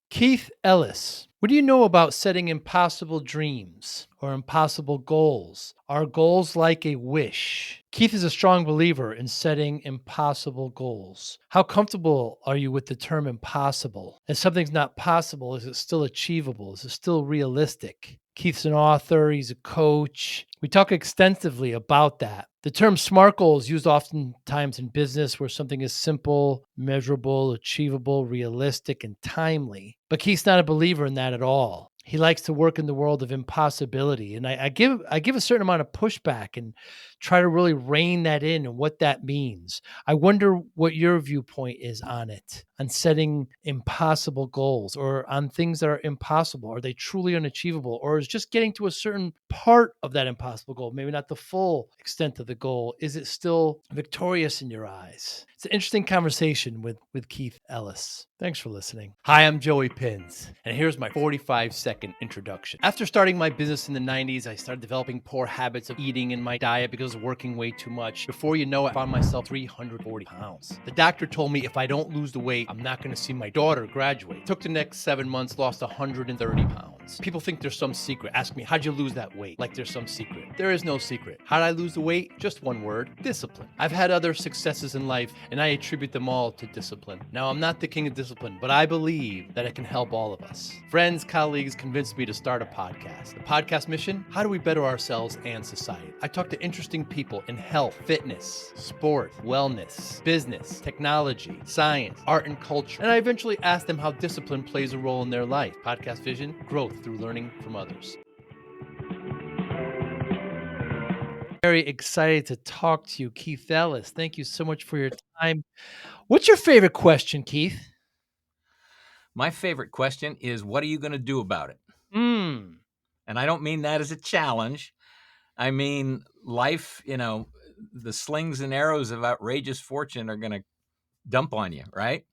Keith Ellis, what do you know about setting impossible dreams or impossible goals? Are goals like a wish? Keith is a strong believer in setting impossible goals. How comfortable are you with the term impossible? If something's not possible, is it still achievable? Is it still realistic? Keith's an author, he's a coach. We talk extensively about that. The term SMART goal is used oftentimes in business where something is simple, measurable, achievable, realistic, and timely. But Keith's not a believer in that at all. He likes to work in the world of impossibility. And I give a certain amount of pushback and try to really rein that in and what that means. I wonder what your viewpoint is on it, on setting impossible goals or on things that are impossible. Are they truly unachievable? Or is just getting to a certain part of that impossible goal, maybe not the full extent of the goal, is it still victorious in your eyes? It's an interesting conversation with Keith Ellis. Thanks for listening. Hi, I'm Joey Pinz, and here's my 45-second introduction. After starting my business in the 90s, I started developing poor habits of eating in my diet because I was working way too much. Before you know it, I found myself 340 pounds. The doctor told me if I don't lose the weight, I'm not going to see my daughter graduate. Took the next 7 months, lost 130 pounds. People think there's some secret. Ask me, how'd you lose that weight? Like there's some secret. There is no secret. How'd I lose the weight? Just one word, discipline. I've had other successes in life, and I attribute them all to discipline. Now, I'm not the king of discipline, but I believe that it can help all of us. Friends, colleagues convinced me to start a podcast. The podcast mission, how do we better ourselves and society? I talk to interesting people in health, fitness, sport, wellness, business, technology, science, art, and culture. And I eventually ask them how discipline plays a role in their life. Podcast vision, growth through learning from others. Very excited to talk to you, Keith Ellis. Thank you so much for your time. What's your favorite question, Keith? My favorite question is, what are you going to do about it? Hmm. And I don't mean that as a challenge. I mean, life, the slings and arrows of outrageous fortune are going to dump on you, right?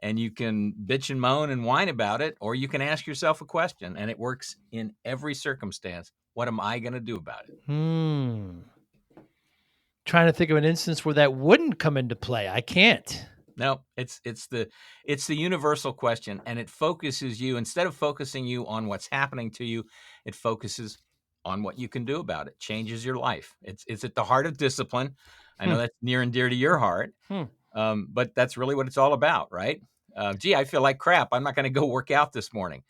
And you can bitch and moan and whine about it, or you can ask yourself a question, and it works in every circumstance. What am I going to do about it? Trying to think of an instance where that wouldn't come into play. I can't. No, it's the universal question, and it focuses you, instead of focusing you on what's happening to you, it focuses on what you can do about it. Changes your life. It's at the heart of discipline. I know that's near and dear to your heart, but that's really what it's all about, right? Gee, I feel like crap. I'm not going to go work out this morning.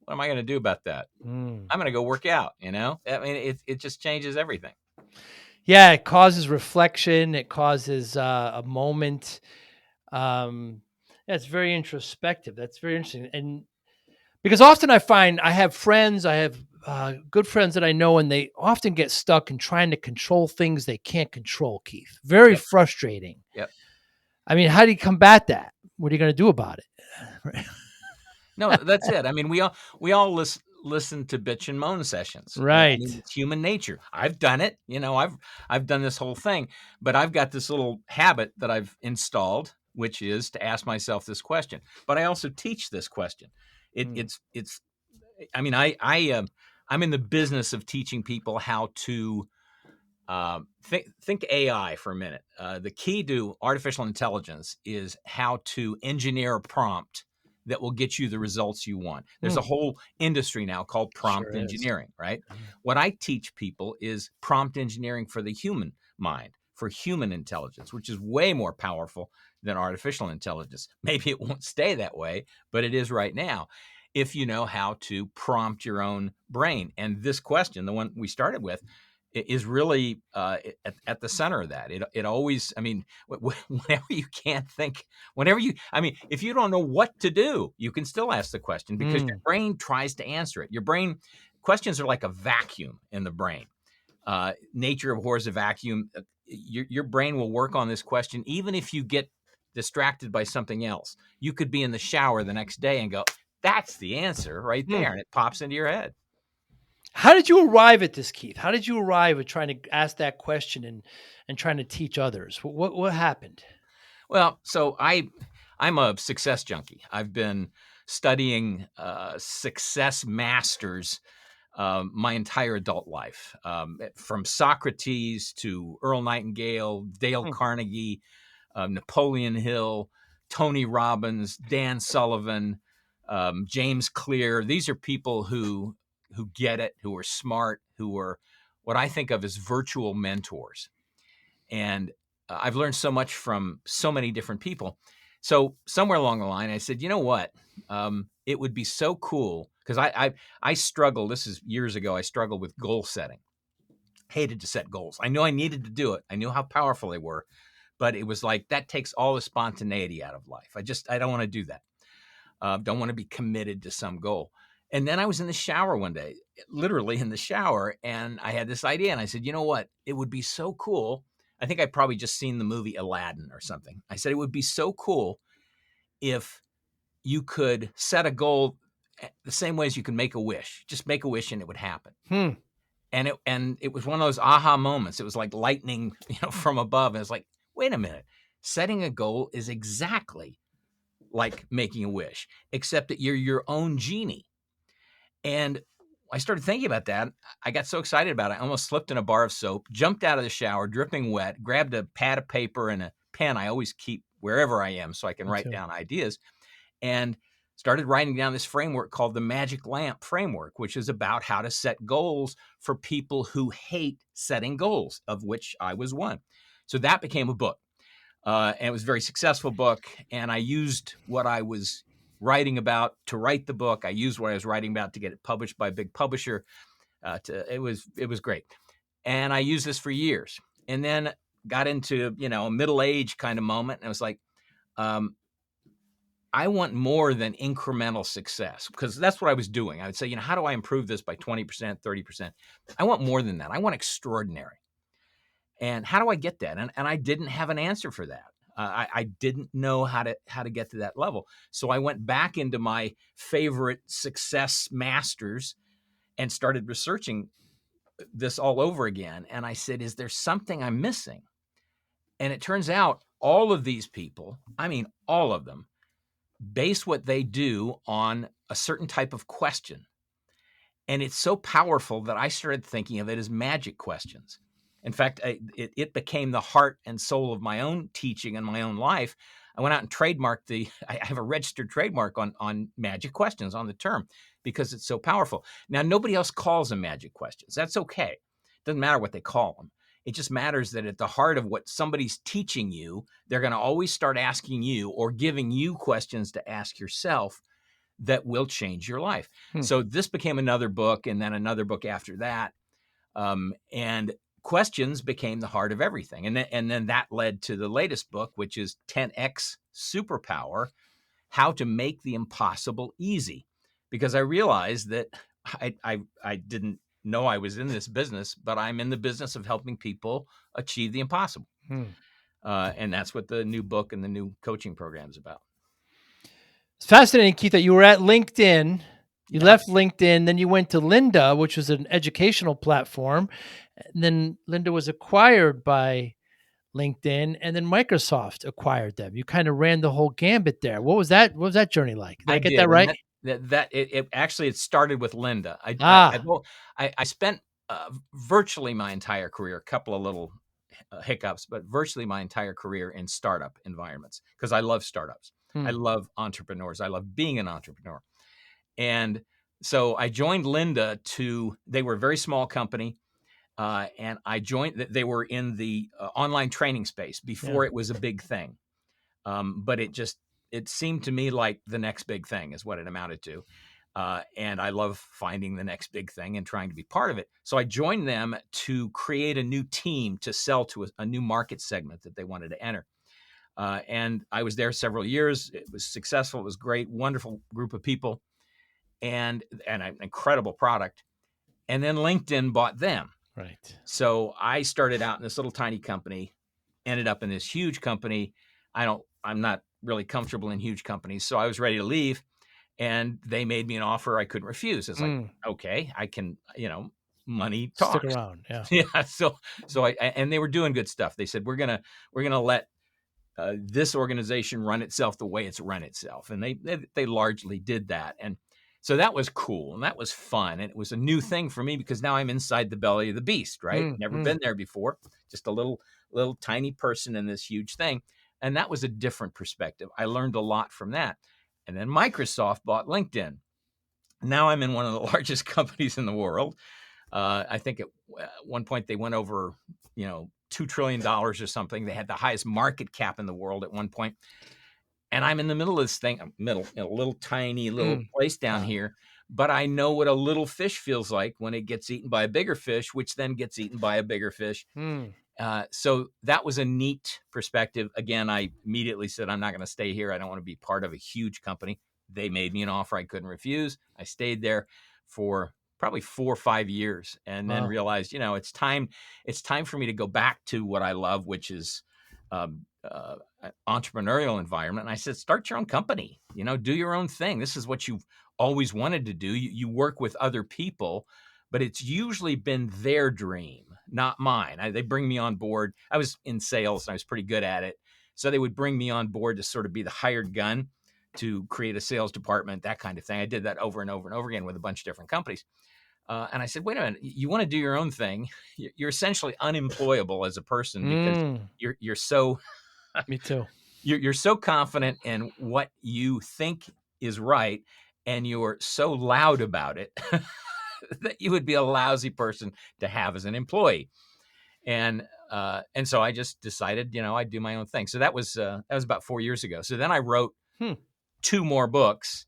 What am I going to do about that? I'm going to go work out. I mean, it just changes everything. Yeah, it causes reflection. It causes a moment. It's very introspective. That's very interesting. And because often I find I have good friends that I know, and they often get stuck in trying to control things they can't control, Keith. Very frustrating. Yep. I mean, how do you combat that? What are you going to do about it? No, that's it. I mean, we all listen to bitch and moan sessions. Right. I mean, it's human nature. I've done it. I've done this whole thing, but I've got this little habit that I've installed, which is to ask myself this question. But I also teach this question. It's. I mean, I'm in the business of teaching people how to think AI for a minute. The key to artificial intelligence is how to engineer a prompt that will get you the results you want. There's a whole industry now called prompt engineering, right? What I teach people is prompt engineering for the human mind, for human intelligence, which is way more powerful than artificial intelligence. Maybe it won't stay that way, but it is right now, if you know how to prompt your own brain. And this question, the one we started with, is really at the center of that. It always, I mean, whenever you can't think, if you don't know what to do, you can still ask the question because your brain tries to answer it. Your brain, questions are like a vacuum in the brain. Nature abhors a vacuum. Your brain will work on this question even if you get distracted by something else. You could be in the shower the next day and go, that's the answer right there. And it pops into your head. How did you arrive at this, Keith? How did you arrive at trying to ask that question and trying to teach others? What happened? Well, so I'm a success junkie. I've been studying success masters my entire adult life, from Socrates to Earl Nightingale, Dale Carnegie, Napoleon Hill, Tony Robbins, Dan Sullivan, James Clear. These are people who get it, who are smart, who are what I think of as virtual mentors. And I've learned so much from so many different people. So somewhere along the line, I said, you know what? It would be so cool because I struggled. This is years ago. I struggled with goal setting. Hated to set goals. I knew I needed to do it. I knew how powerful they were, but it was like that takes all the spontaneity out of life. I don't want to do that. Don't want to be committed to some goal. And then I was in the shower one day, literally in the shower, and I had this idea. And I said, you know what? It would be so cool. I think I'd probably just seen the movie Aladdin or something. I said, it would be so cool if you could set a goal the same way as you can make a wish. Just make a wish and it would happen. And it was one of those aha moments. It was like lightning, from above. And it's like, wait a minute. Setting a goal is exactly like making a wish, except that you're your own genie. And I started thinking about that. I got so excited about it. I almost slipped in a bar of soap, jumped out of the shower, dripping wet, grabbed a pad of paper and a pen I always keep wherever I am so I can write down ideas, and started writing down this framework called the Magic Lamp Framework, which is about how to set goals for people who hate setting goals, of which I was one. So that became a book. And it was a very successful book. And I used what I was writing about to write the book. I used what I was writing about to get it published by a big publisher. It was great. And I used this for years. And then got into, a middle age kind of moment. And I was like, I want more than incremental success, because that's what I was doing. I would say, how do I improve this by 20%, 30%? I want more than that. I want extraordinary. And how do I get that? And I didn't have an answer for that. I didn't know how to get to that level. So I went back into my favorite success masters and started researching this all over again. And I said, is there something I'm missing? And it turns out all of these people, I mean, all of them, base what they do on a certain type of question. And it's so powerful that I started thinking of it as magic questions. In fact, it became the heart and soul of my own teaching and my own life. I went out and trademarked I have a registered trademark on magic questions, on the term, because it's so powerful. Now, nobody else calls them magic questions. That's okay. It doesn't matter what they call them. It just matters that at the heart of what somebody's teaching you, they're going to always start asking you or giving you questions to ask yourself that will change your life. So this became another book, and then another book after that. And questions became the heart of everything. And then that led to the latest book, which is 10X Superpower, How to Make the Impossible Easy. Because I realized that I didn't know I was in this business, but I'm in the business of helping people achieve the impossible. And that's what the new book and the new coaching program is about. It's fascinating, Keith, that you were at LinkedIn. You left LinkedIn, then you went to Lynda, which was an educational platform. And then Lynda was acquired by LinkedIn, and then Microsoft acquired them. You kind of ran the whole gambit there. What was that journey like? Did I get that right? It actually started with Lynda. I spent virtually my entire career, a couple of little hiccups, but virtually my entire career in startup environments, because I love startups. I love entrepreneurs. I love being an entrepreneur. And so I joined Lynda they were a very small company. And I joined, they were in the online training space before it was a big thing. But it seemed to me like the next big thing is what it amounted to. And I love finding the next big thing and trying to be part of it. So I joined them to create a new team to sell to a new market segment that they wanted to enter. And I was there several years. It was successful. It was great, wonderful group of people, and an incredible product. And then LinkedIn bought them. Right. So I started out in this little tiny company, ended up in this huge company. I'm not really comfortable in huge companies. So I was ready to leave, and they made me an offer I couldn't refuse. It's like, okay, I can, money talks. Stick around. Yeah. Yeah. So and they were doing good stuff. They said, we're going to let this organization run itself the way it's run itself. And they largely did that. And so that was cool, and that was fun, and it was a new thing for me because now I'm inside the belly of the beast, right? Never been there before, just a little tiny person in this huge thing, and that was a different perspective. I learned a lot from that. And then Microsoft bought LinkedIn. Now I'm in one of the largest companies in the world. I think at one point they went over, $2 trillion or something. They had the highest market cap in the world at one point. And I'm in the middle of this thing, a little tiny little place down here. But I know what a little fish feels like when it gets eaten by a bigger fish, which then gets eaten by a bigger fish. So that was a neat perspective. Again, I immediately said, I'm not going to stay here. I don't want to be part of a huge company. They made me an offer I couldn't refuse. I stayed there for probably 4 or 5 years, and then realized, it's time for me to go back to what I love, which is entrepreneurial environment. And I said, start your own company, do your own thing. This is what you've always wanted to do. You work with other people, but it's usually been their dream, not mine. They bring me on board. I was in sales and I was pretty good at it. So they would bring me on board to sort of be the hired gun to create a sales department, that kind of thing. I did that over and over and over again with a bunch of different companies. And I said, wait a minute, you want to do your own thing? You're essentially unemployable as a person because you're so Me too. You're so confident in what you think is right, and you're so loud about it that you would be a lousy person to have as an employee. And so I just decided, I'd do my own thing. So that was about 4 years ago. So then I wrote 2 more books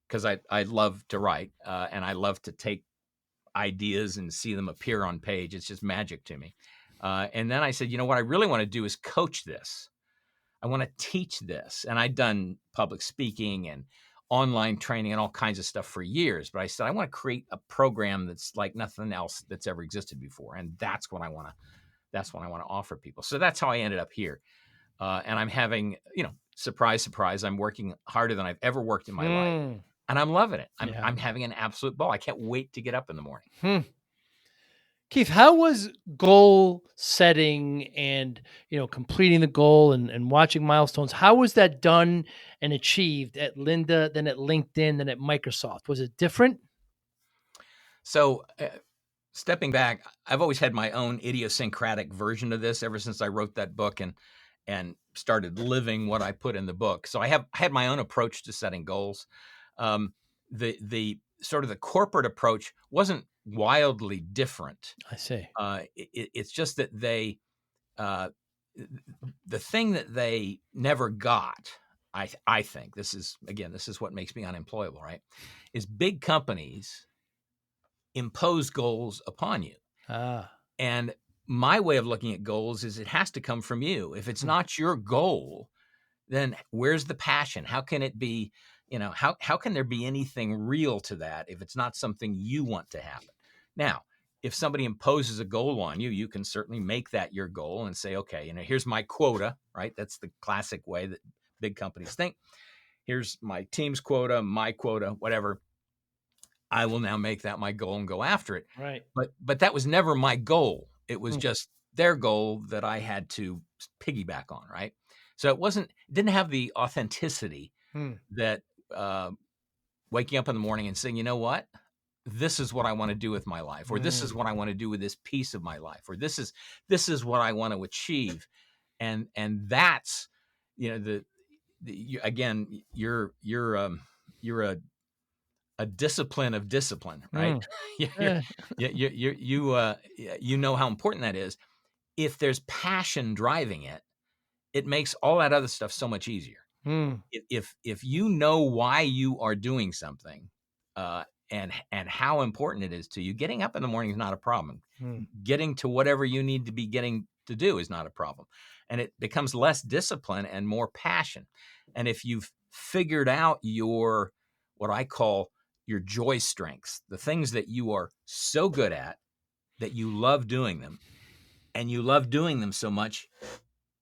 because I love to write and I love to take ideas and see them appear on page. It's just magic to me. And then I said, what I really want to do is coach this. I want to teach this. And I'd done public speaking and online training and all kinds of stuff for years. But I said, I want to create a program that's like nothing else that's ever existed before. And that's what I want to offer people. So that's how I ended up here. And I'm having, surprise, surprise, I'm working harder than I've ever worked in my life. And I'm loving it. I'm having an absolute ball. I can't wait to get up in the morning. Keith, how was goal setting and, completing the goal and watching milestones? How was that done and achieved at Linda, then at LinkedIn, then at Microsoft? Was it different? So stepping back, I've always had my own idiosyncratic version of this ever since I wrote that book and started living what I put in the book. So I had my own approach to setting goals. The sort of the corporate approach wasn't wildly different. I see. It's just that the thing that they never got, I think this is what makes me unemployable, right? Is big companies impose goals upon you. And my way of looking at goals is it has to come from you. If it's not your goal, then where's the passion? How can it be, how can there be anything real to that if it's not something you want to happen? Now, if somebody imposes a goal on you, you can certainly make that your goal and say, okay, here's my quota, right? That's the classic way that big companies think. Here's my team's quota, my quota, whatever. I will now make that my goal and go after it. Right. But that was never my goal. It was just their goal that I had to piggyback on, right? So it didn't have the authenticity that waking up in the morning and saying, you know what? This is what I want to do with my life, or this is what I want to do with this piece of my life, or this is what I want to achieve. And that's, again, you're a discipline of discipline, right? You know how important that is. If there's passion driving it, it makes all that other stuff so much easier. If you know why you are doing something, and how important it is to you, getting up in the morning is not a problem. Getting to whatever you need to be getting to do is not a problem. And it becomes less discipline and more passion. And if you've figured out what I call your joy strengths, the things that you are so good at that you love doing them, and you love doing them so much,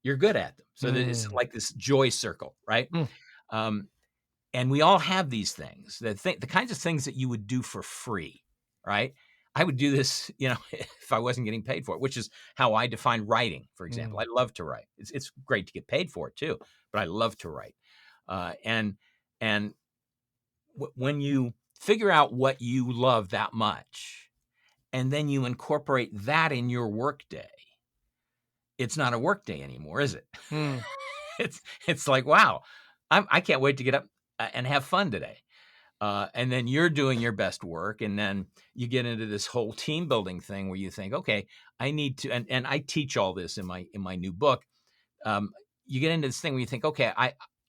you're good at them. So it's like this joy circle, right? And we all have these things, the kinds of things that you would do for free, right? I would do this, if I wasn't getting paid for it, which is how I define writing, for example. I love to write. It's great to get paid for it too, but I love to write. And when you figure out what you love that much, and then you incorporate that in your workday, it's not a workday anymore, is it? It's like, wow, I can't wait to get up and have fun today. And then you're doing your best work. And then you get into this whole team building thing where you think, okay, I need to, and I teach all this in my new book. You get into this thing where you think, okay,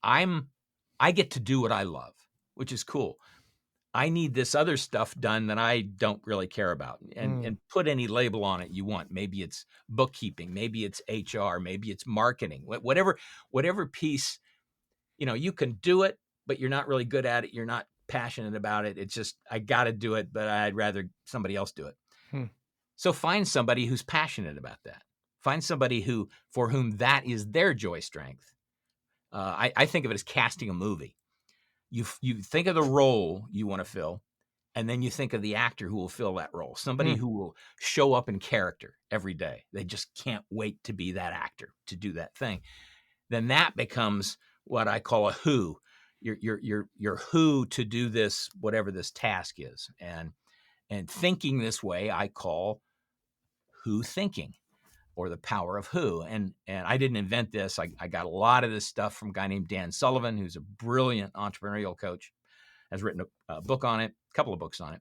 I get to do what I love, which is cool. I need this other stuff done that I don't really care about, and put any label on it you want. Maybe it's bookkeeping, maybe it's HR, maybe it's marketing, whatever piece, you can do it, but you're not really good at it. You're not passionate about it. It's just, I got to do it, but I'd rather somebody else do it. Hmm. So find somebody who's passionate about that. Find somebody for whom that is their joy strength. I think of it as casting a movie. You think of the role you want to fill, and then you think of the actor who will fill that role. Somebody who will show up in character every day. They just can't wait to be that actor, to do that thing. Then that becomes what I call a who. Your who to do this, whatever this task is. And thinking this way, I call who thinking, or the power of who. And I didn't invent this. I got a lot of this stuff from a guy named Dan Sullivan, who's a brilliant entrepreneurial coach, has written a book on it, a couple of books on it.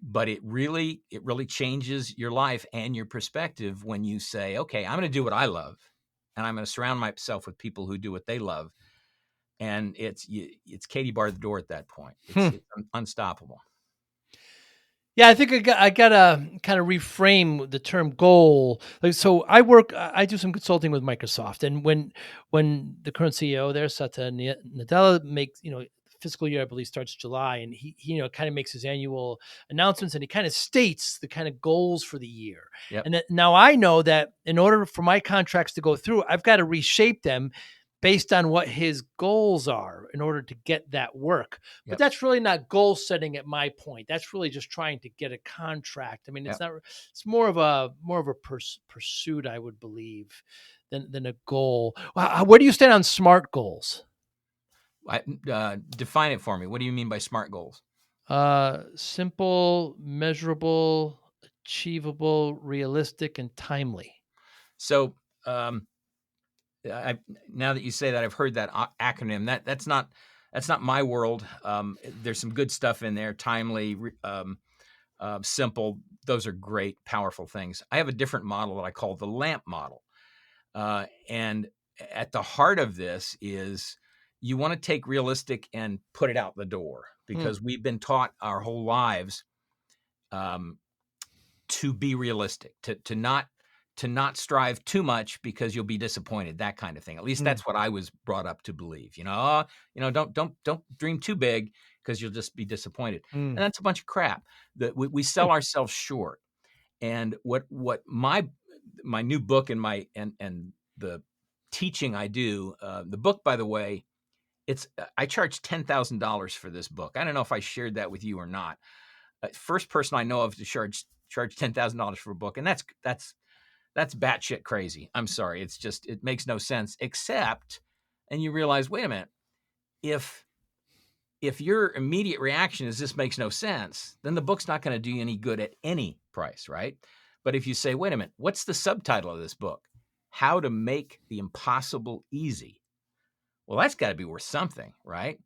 But it really changes your life and your perspective when you say, okay, I'm going to do what I love, and I'm going to surround myself with people who do what they love. And it's Katie bar the door at that point. It's unstoppable. Yeah, I think I gotta kind of reframe the term goal. Like, so I do some consulting with Microsoft, and when the current CEO there, Satya Nadella, makes, fiscal year, I believe, starts July, and he kind of makes his annual announcements, and he kind of states the kind of goals for the year. Yep. And now I know that in order for my contracts to go through, I've got to reshape them based on what his goals are in order to get that work. But Yep. that's really not goal setting at my point. That's really just trying to get a contract. I mean, it's Yep. not, it's more of a pursuit, I would believe, than a goal. Where do you stand on SMART goals? Define it for me. What do you mean by SMART goals? Simple, measurable, achievable, realistic, and timely. So, now that you say that, I've heard that acronym. That's not my world. There's some good stuff in there. Timely, simple. Those are great, powerful things. I have a different model that I call the LAMP model. And at the heart of this is, you want to take realistic and put it out the door, because we've been taught our whole lives to be realistic, to not strive too much because you'll be disappointed, that kind of thing. At least that's what I was brought up to believe. Don't dream too big because you'll just be disappointed. And that's a bunch of crap. That we sell ourselves short. And what my new book and the teaching I do, the book, by the way, I charge $10,000 for this book. I don't know if I shared that with you or not. First person I know of to charge $10,000 for a book, and that's batshit crazy. I'm sorry. It makes no sense, except, and you realize, wait a minute, if your immediate reaction is this makes no sense, then the book's not going to do you any good at any price, right? But if you say, wait a minute, what's the subtitle of this book? How to Make the Impossible Easy. Well, that's got to be worth something, right?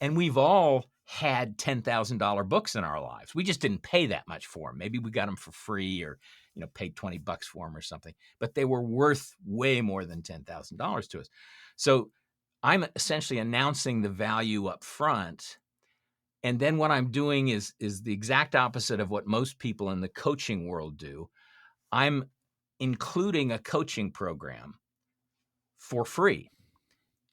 And we've all had $10,000 books in our lives. We just didn't pay that much for them. Maybe we got them for free, or paid $20 for them or something. But they were worth way more than $10,000 to us. So I'm essentially announcing the value up front. And then what I'm doing is the exact opposite of what most people in the coaching world do. I'm including a coaching program for free.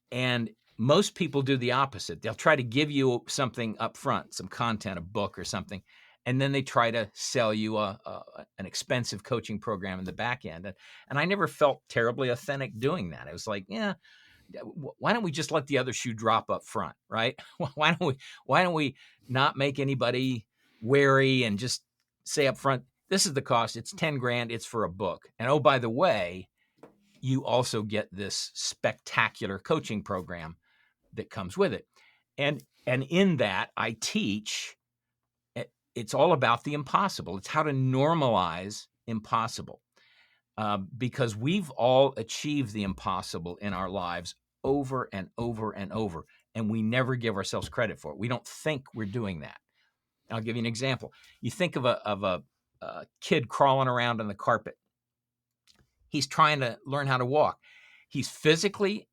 And most people do the opposite. They'll try to give you something up front, some content, a book or something, and then they try to sell you an expensive coaching program in the back end. And I never felt terribly authentic doing that. I was like, yeah, why don't we just let the other shoe drop up front, right? Why don't we not make anybody wary and just say up front, this is the cost. It's 10 grand. It's for a book. And oh, by the way, you also get this spectacular coaching program that comes with it. And in that, I teach, it's all about the impossible. It's how to normalize impossible, because we've all achieved the impossible in our lives over and over and over. and we never give ourselves credit for it. We don't think we're doing that. I'll give you an example. You think of a kid crawling around on the carpet. He's trying to learn how to walk. It's physically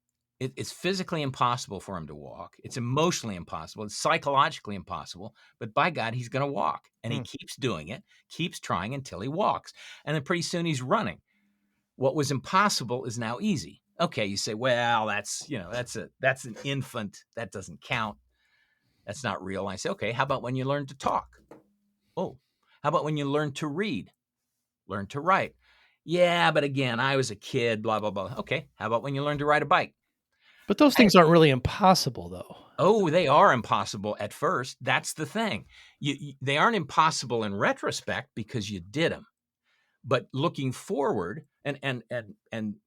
impossible for him to walk. It's emotionally impossible. It's psychologically impossible. But by God, he's going to walk. And he keeps doing it, keeps trying until he walks. And then pretty soon he's running. What was impossible is now easy. Okay, you say, well, that's an infant. That doesn't count. That's not real. I say, okay, how about when you learn to talk? Oh, how about when you learn to read? Learn to write? Yeah, but again, I was a kid, blah, blah, blah. Okay, how about when you learn to ride a bike? But those things aren't really impossible, though. Oh, they are impossible at first. That's the thing. They aren't impossible in retrospect because you did them. But looking forward, and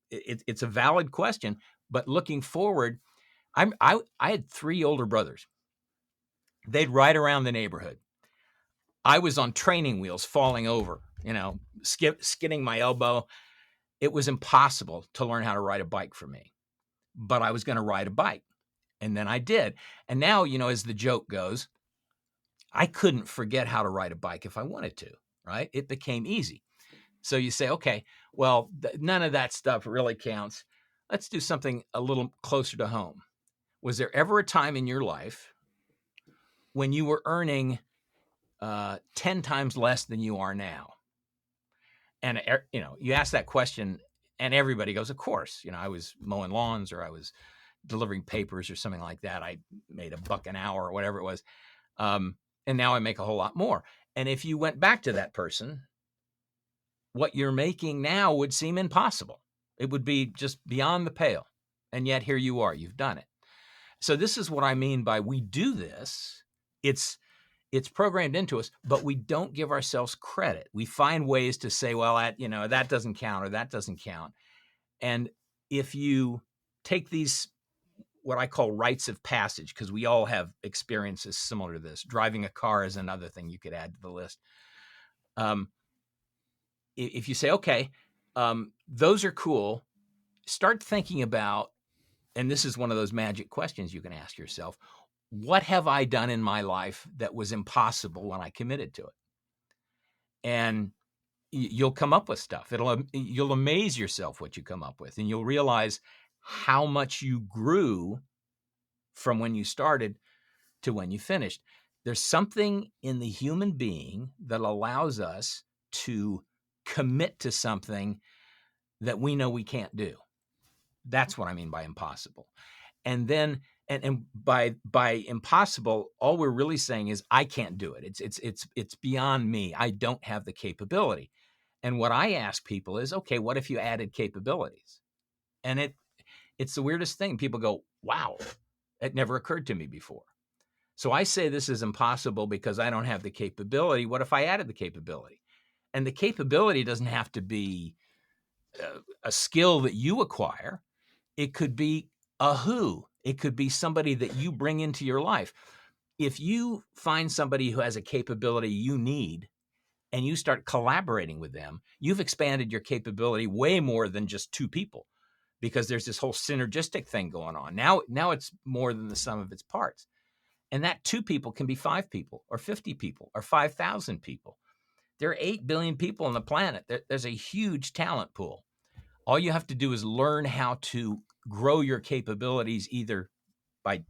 it's a valid question, but looking forward, I had 3 older brothers. They'd ride around the neighborhood. I was on training wheels falling over, skidding my elbow. It was impossible to learn how to ride a bike for me, but I was going to ride a bike. And then I did. And now, as the joke goes, I couldn't forget how to ride a bike if I wanted to, right? It became easy. So you say, okay, well, none of that stuff really counts. Let's do something a little closer to home. Was there ever a time in your life when you were earning 10 times less than you are now? And, you ask that question and everybody goes, of course. I was mowing lawns or I was delivering papers or something like that. I made $1 an hour or whatever it was. And now I make a whole lot more. And if you went back to that person, what you're making now would seem impossible. It would be just beyond the pale. And yet here you are, you've done it. So this is what I mean by we do this. It's programmed into us, but we don't give ourselves credit. We find ways to say, well, that doesn't count or that doesn't count. And if you take these, what I call rites of passage, because we all have experiences similar to this. Driving a car is another thing you could add to the list. If you say, okay, those are cool, start thinking about, and this is one of those magic questions you can ask yourself, what have I done in my life that was impossible when I committed to it? And you'll come up with stuff. You'll amaze yourself what you come up with, and you'll realize how much you grew from when you started to when you finished. There's something in the human being that allows us to commit to something that we know we can't do. That's what I mean by impossible. And then, and by impossible, all we're really saying is I can't do it. It's beyond me. I don't have the capability. And what I ask people is, okay, what if you added capabilities? And it's the weirdest thing. People go, wow, it never occurred to me before. So I say this is impossible because I don't have the capability. What if I added the capability? And the capability doesn't have to be a skill that you acquire. It could be a who. It could be somebody that you bring into your life. If you find somebody who has a capability you need and you start collaborating with them, you've expanded your capability way more than just 2 people, because there's this whole synergistic thing going on. Now it's more than the sum of its parts. And that 2 people can be 5 people or 50 people or 5,000 people. There are 8 billion people on the planet. There's a huge talent pool. All you have to do is learn how to grow your capabilities, either by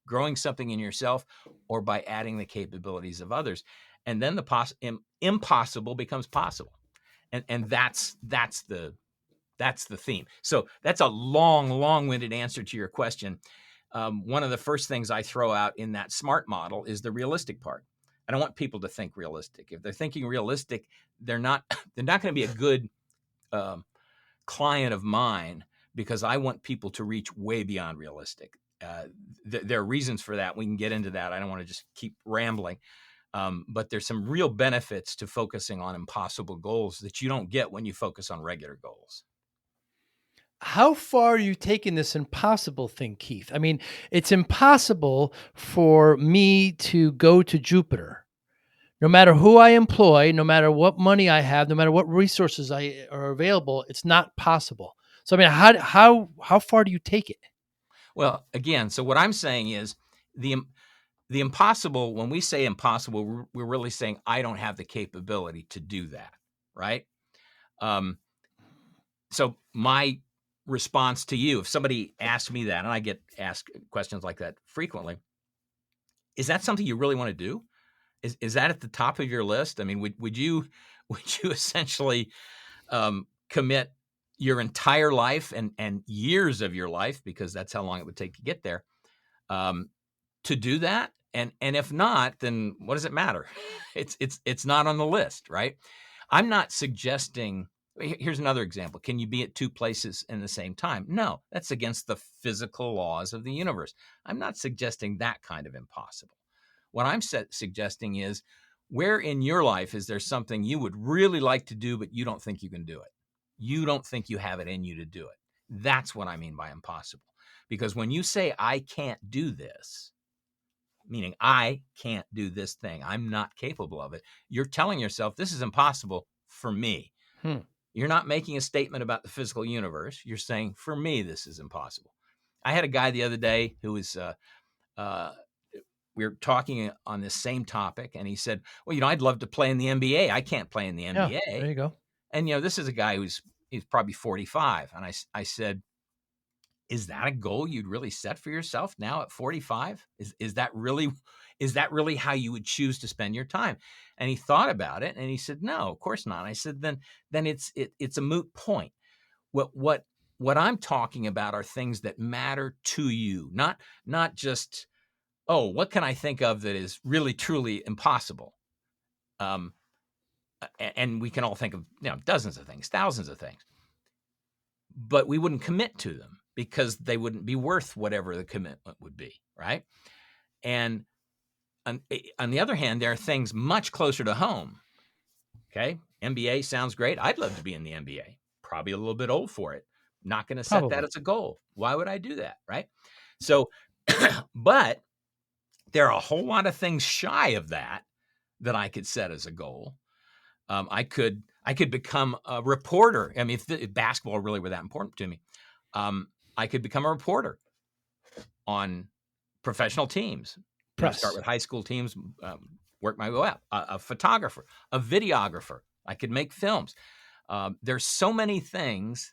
growing something in yourself or by adding the capabilities of others. And then the impossible becomes possible. And that's the theme. So that's a long-winded answer to your question. One of the first things I throw out in that SMART model is the realistic part. I don't want people to think realistic. If they're thinking realistic, they're not going to be a good client of mine, because I want people to reach way beyond realistic. There are reasons for that. We can get into that. I don't want to just keep rambling. But there's some real benefits to focusing on impossible goals that you don't get when you focus on regular goals. How far are you taking this impossible thing, Keith? I mean, it's impossible for me to go to Jupiter. No matter who I employ, no matter what money I have, no matter what resources are available, it's not possible. So, I mean, how far do you take it? Well, again, so what I'm saying is the the impossible, when we say impossible, we're really saying I don't have the capability to do that, right? Um, so my response to you, if somebody asks me that, and I get asked questions like that frequently, is that something you really want to do? Is that at the top of your list? I mean, would you would you essentially commit your entire life and years of your life, because that's how long it would take to get there, um, to do that? And if not, then what does it matter? It's not on the list, right? I'm not suggesting. Here's another example. Can you be at two places in the same time? No, that's against the physical laws of the universe. I'm not suggesting that kind of impossible. What I'm suggesting is, where in your life is there something you would really like to do, but you don't think you can do it? You don't think you have it in you to do it. That's what I mean by impossible. Because when you say, I can't do this, meaning I can't do this thing, I'm not capable of it, you're telling yourself this is impossible for me. Hmm. You're not making a statement about the physical universe. You're saying, for me, this is impossible. I had a guy the other day who was, we were talking on this same topic, and he said, well, I'd love to play in the NBA. I can't play in the Yeah, there NBA. you go. And, this is a guy he's probably 45. And I said, is that a goal you'd really set for yourself now at 45? Is that really how you would choose to spend your time? And he thought about it, and he said, no, of course not. I said, then it's a moot point. What I'm talking about are things that matter to you, not just, oh, what can I think of that is really truly impossible? And we can all think of dozens of things, thousands of things, but we wouldn't commit to them because they wouldn't be worth whatever the commitment would be, right? And on the other hand, there are things much closer to home. Okay, NBA sounds great. I'd love to be in the NBA. Probably a little bit old for it. Not going to set that Probably. as a goal. Why would I do that, right? So, but there are a whole lot of things shy of that I could set as a goal. I could become a reporter. I mean, if basketball really were that important to me, I could become a reporter on professional teams. Start Press. with high school teams, work my way up. A photographer, a videographer. I could make films. There's so many things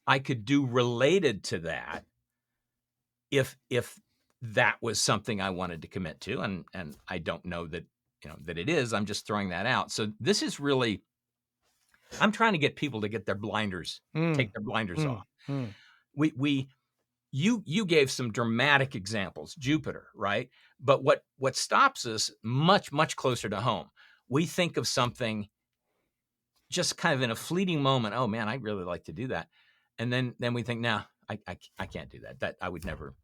I could do related to that if that was something I wanted to commit to, and I don't know that that it is. I'm just throwing that out. So this is really, I'm trying to get people to get their blinders, take their blinders off. You gave some dramatic examples, Jupiter, right? But what stops us much closer to home, we think of something just kind of in a fleeting moment. Oh man, I'd really like to do that, and then we think, no, I can't do that. That I would never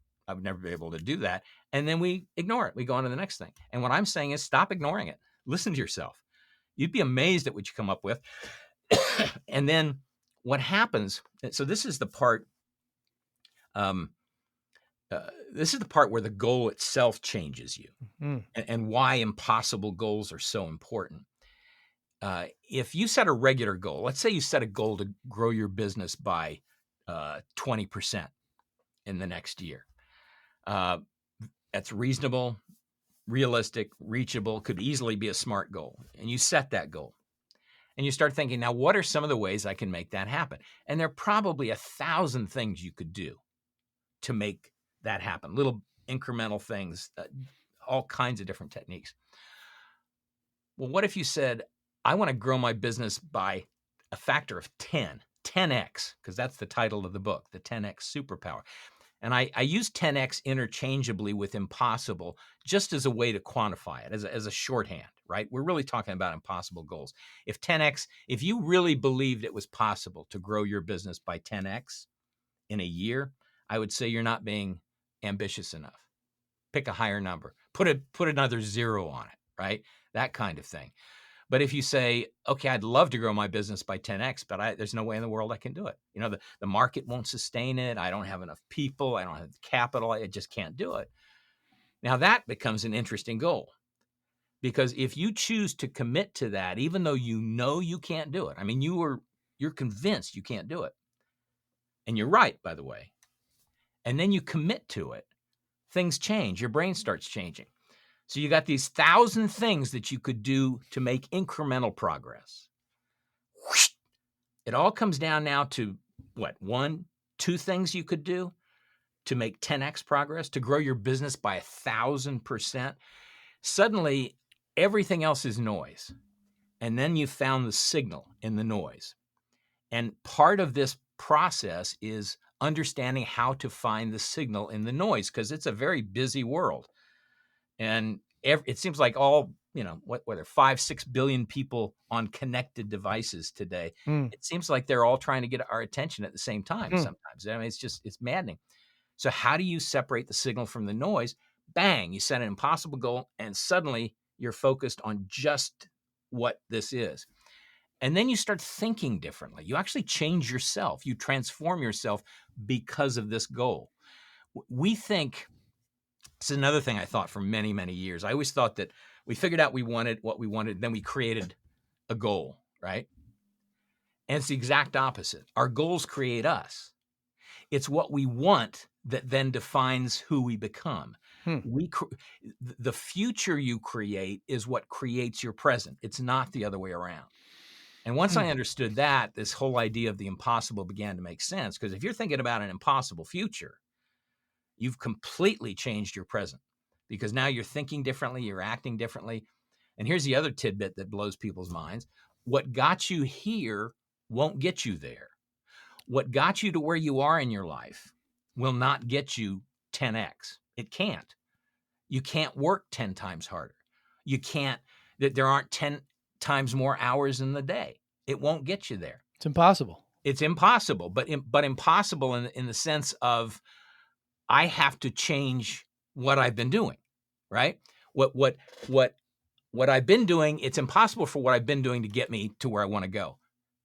be able to do that, and then we ignore it. We go on to the next thing. And what I'm saying is, stop ignoring it. Listen to yourself. You'd be amazed at what you come up with. And then what happens? So this is the part. This is the part where the goal itself changes you, and why impossible goals are so important. If you set a regular goal, let's say you set a goal to grow your business by 20% in the next year. That's reasonable, realistic, reachable, could easily be a SMART goal. And you set that goal. And you start thinking, now, what are some of the ways I can make that happen? And there are probably 1,000 things you could do to make that happen. Little incremental things, all kinds of different techniques. Well, what if you said, I want to grow my business by a factor of 10x, because that's the title of the book, the 10x Superpower. And I use 10x interchangeably with impossible just as a way to quantify it, as a shorthand, right? We're really talking about impossible goals. If you really believed it was possible to grow your business by 10x in a year, I would say you're not being ambitious enough. Pick a higher number. Put another zero on it, right? That kind of thing. But if you say, okay, I'd love to grow my business by 10x, but there's no way in the world I can do it. The market won't sustain it. I don't have enough people. I don't have the capital. I just can't do it. Now that becomes an interesting goal, because if you choose to commit to that, even though you can't do it, I mean, you're convinced you can't do it. And you're right, by the way. and then you commit to it, things change. Your brain starts changing. So you got these 1,000 things that you could do to make incremental progress. It all comes down now to what, 1, 2 things you could do to make 10x progress, to grow your business by 1,000%. Suddenly, everything else is noise. And then you found the signal in the noise. And part of this process is understanding how to find the signal in the noise, because it's a very busy world. And it seems like all, whether 5-6 billion people on connected devices today, it seems like they're all trying to get our attention at the same time sometimes. I mean, it's maddening. So how do you separate the signal from the noise? Bang, you set an impossible goal, and suddenly you're focused on just what this is. And then you start thinking differently. You actually change yourself. You transform yourself because of this goal. We think, it's another thing I thought for many, many years. I always thought that we figured out what we wanted, then we created a goal, right? And it's the exact opposite. Our goals create us. It's what we want that then defines who we become. The future you create is what creates your present. It's not the other way around. And once I understood that, this whole idea of the impossible began to make sense. Because if you're thinking about an impossible future, you've completely changed your present, because now you're thinking differently, you're acting differently. And here's the other tidbit that blows people's minds. What got you here won't get you there. What got you to where you are in your life will not get you 10x. It can't. You can't work 10 times harder. You can't, there aren't 10 times more hours in the day. It won't get you there. It's impossible. It's impossible, but impossible in the sense of I have to change what I've been doing, right? What I've been doing, it's impossible for what I've been doing to get me to where I want to go.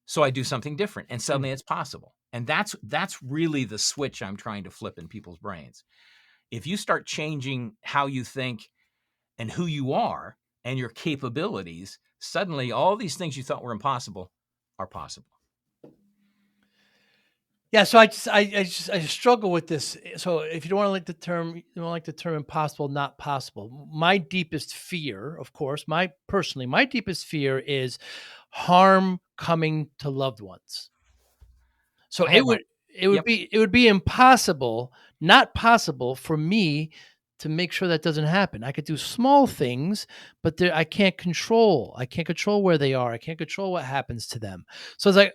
So I do something different, and suddenly it's possible. And that's really the switch I'm trying to flip in people's brains. If you start changing how you think and who you are and your capabilities, suddenly all these things you thought were impossible are possible. Yeah, so I struggle with this. So if you don't want to like the term, you don't like the term impossible, not possible. My deepest fear, of course, my deepest fear is harm coming to loved ones. So it would be impossible, not possible for me to make sure that doesn't happen. I could do small things, but I can't control. I can't control where they are. I can't control what happens to them. So it's like,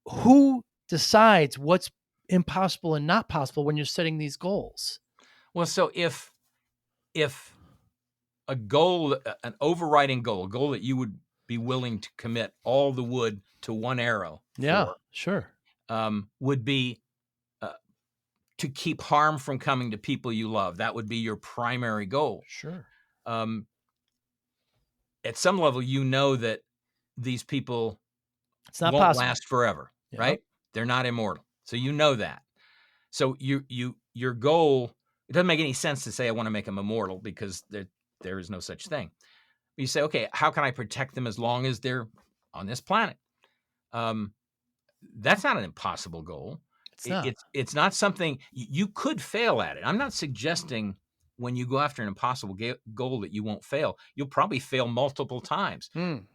who decides what's impossible and not possible when you're setting these goals? Well, so if a goal, an overriding goal, a goal that you would be willing to commit all the wood to one arrow for, sure, would be to keep harm from coming to people you love. That would be your primary goal. Sure. At some level, you know that these people won't last forever, right? They're not immortal. So you know that. So your goal, it doesn't make any sense to say I want to make them immortal, because there is no such thing. But you say, okay, how can I protect them as long as they're on this planet? That's not an impossible goal. It's not something you could fail at it. I'm not suggesting when you go after an impossible goal that you won't fail. You'll probably fail multiple times.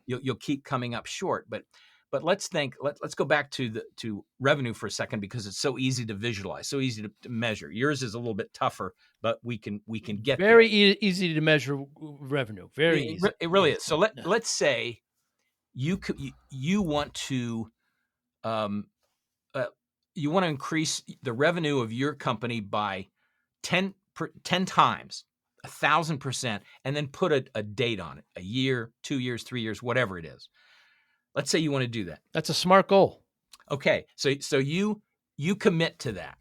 You'll keep coming up short. But let's go back to revenue for a second, because it's so easy to visualize, so easy to measure. Yours is a little bit tougher, but we can get very easy to measure revenue. Very easy. It really is. So let's say you want to you want to increase the revenue of your company by 10 times, 1,000%, and then put a date on it, a year, 2 years, 3 years, whatever it is. Let's say you want to do that. That's a smart goal. Okay, so you commit to that,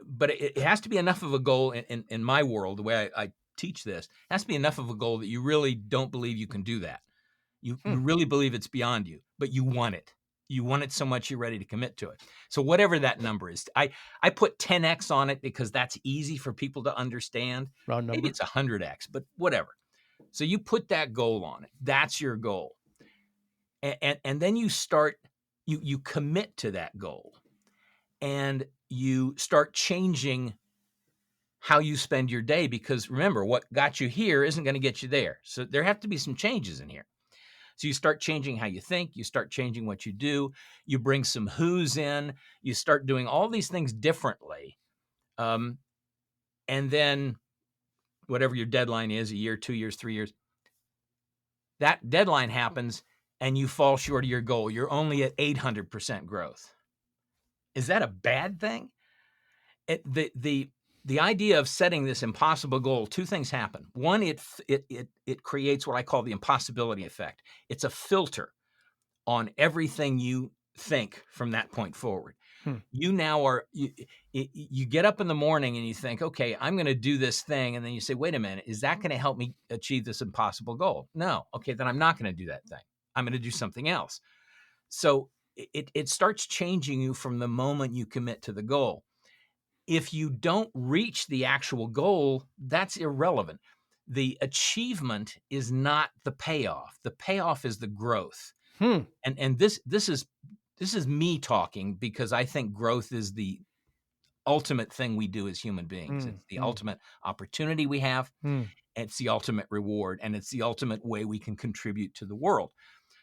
but it has to be enough of a goal in my world, the way I teach this. It has to be enough of a goal that you really don't believe you can do that. You really believe it's beyond you, but you want it. You want it so much you're ready to commit to it. So whatever that number is, I put 10x on it because that's easy for people to understand. Round number. Maybe it's 100x, but whatever. So you put that goal on it. That's your goal. And then you start, you commit to that goal. And you start changing how you spend your day, because remember, what got you here isn't going to get you there. So there have to be some changes in here. So you start changing how you think, you start changing what you do, you bring some who's in, you start doing all these things differently. And then whatever your deadline is, a year, 2 years, 3 years, that deadline happens and you fall short of your goal. You're only at 800% growth. Is that a bad thing? The idea of setting this impossible goal, two things happen. One, it creates what I call the impossibility effect. It's a filter on everything you think from that point forward. You now are, you get up in the morning and you think, okay, I'm going to do this thing. And then you say, wait a minute, is that going to help me achieve this impossible goal? No. Okay, then I'm not going to do that thing. I'm going to do something else. So it starts changing you from the moment you commit to the goal. If you don't reach the actual goal, that's irrelevant. The achievement is not the payoff. The payoff is the growth. And this is me talking, because I think growth is the ultimate thing we do as human beings. It's the ultimate opportunity we have. It's the ultimate reward, and it's the ultimate way we can contribute to the world.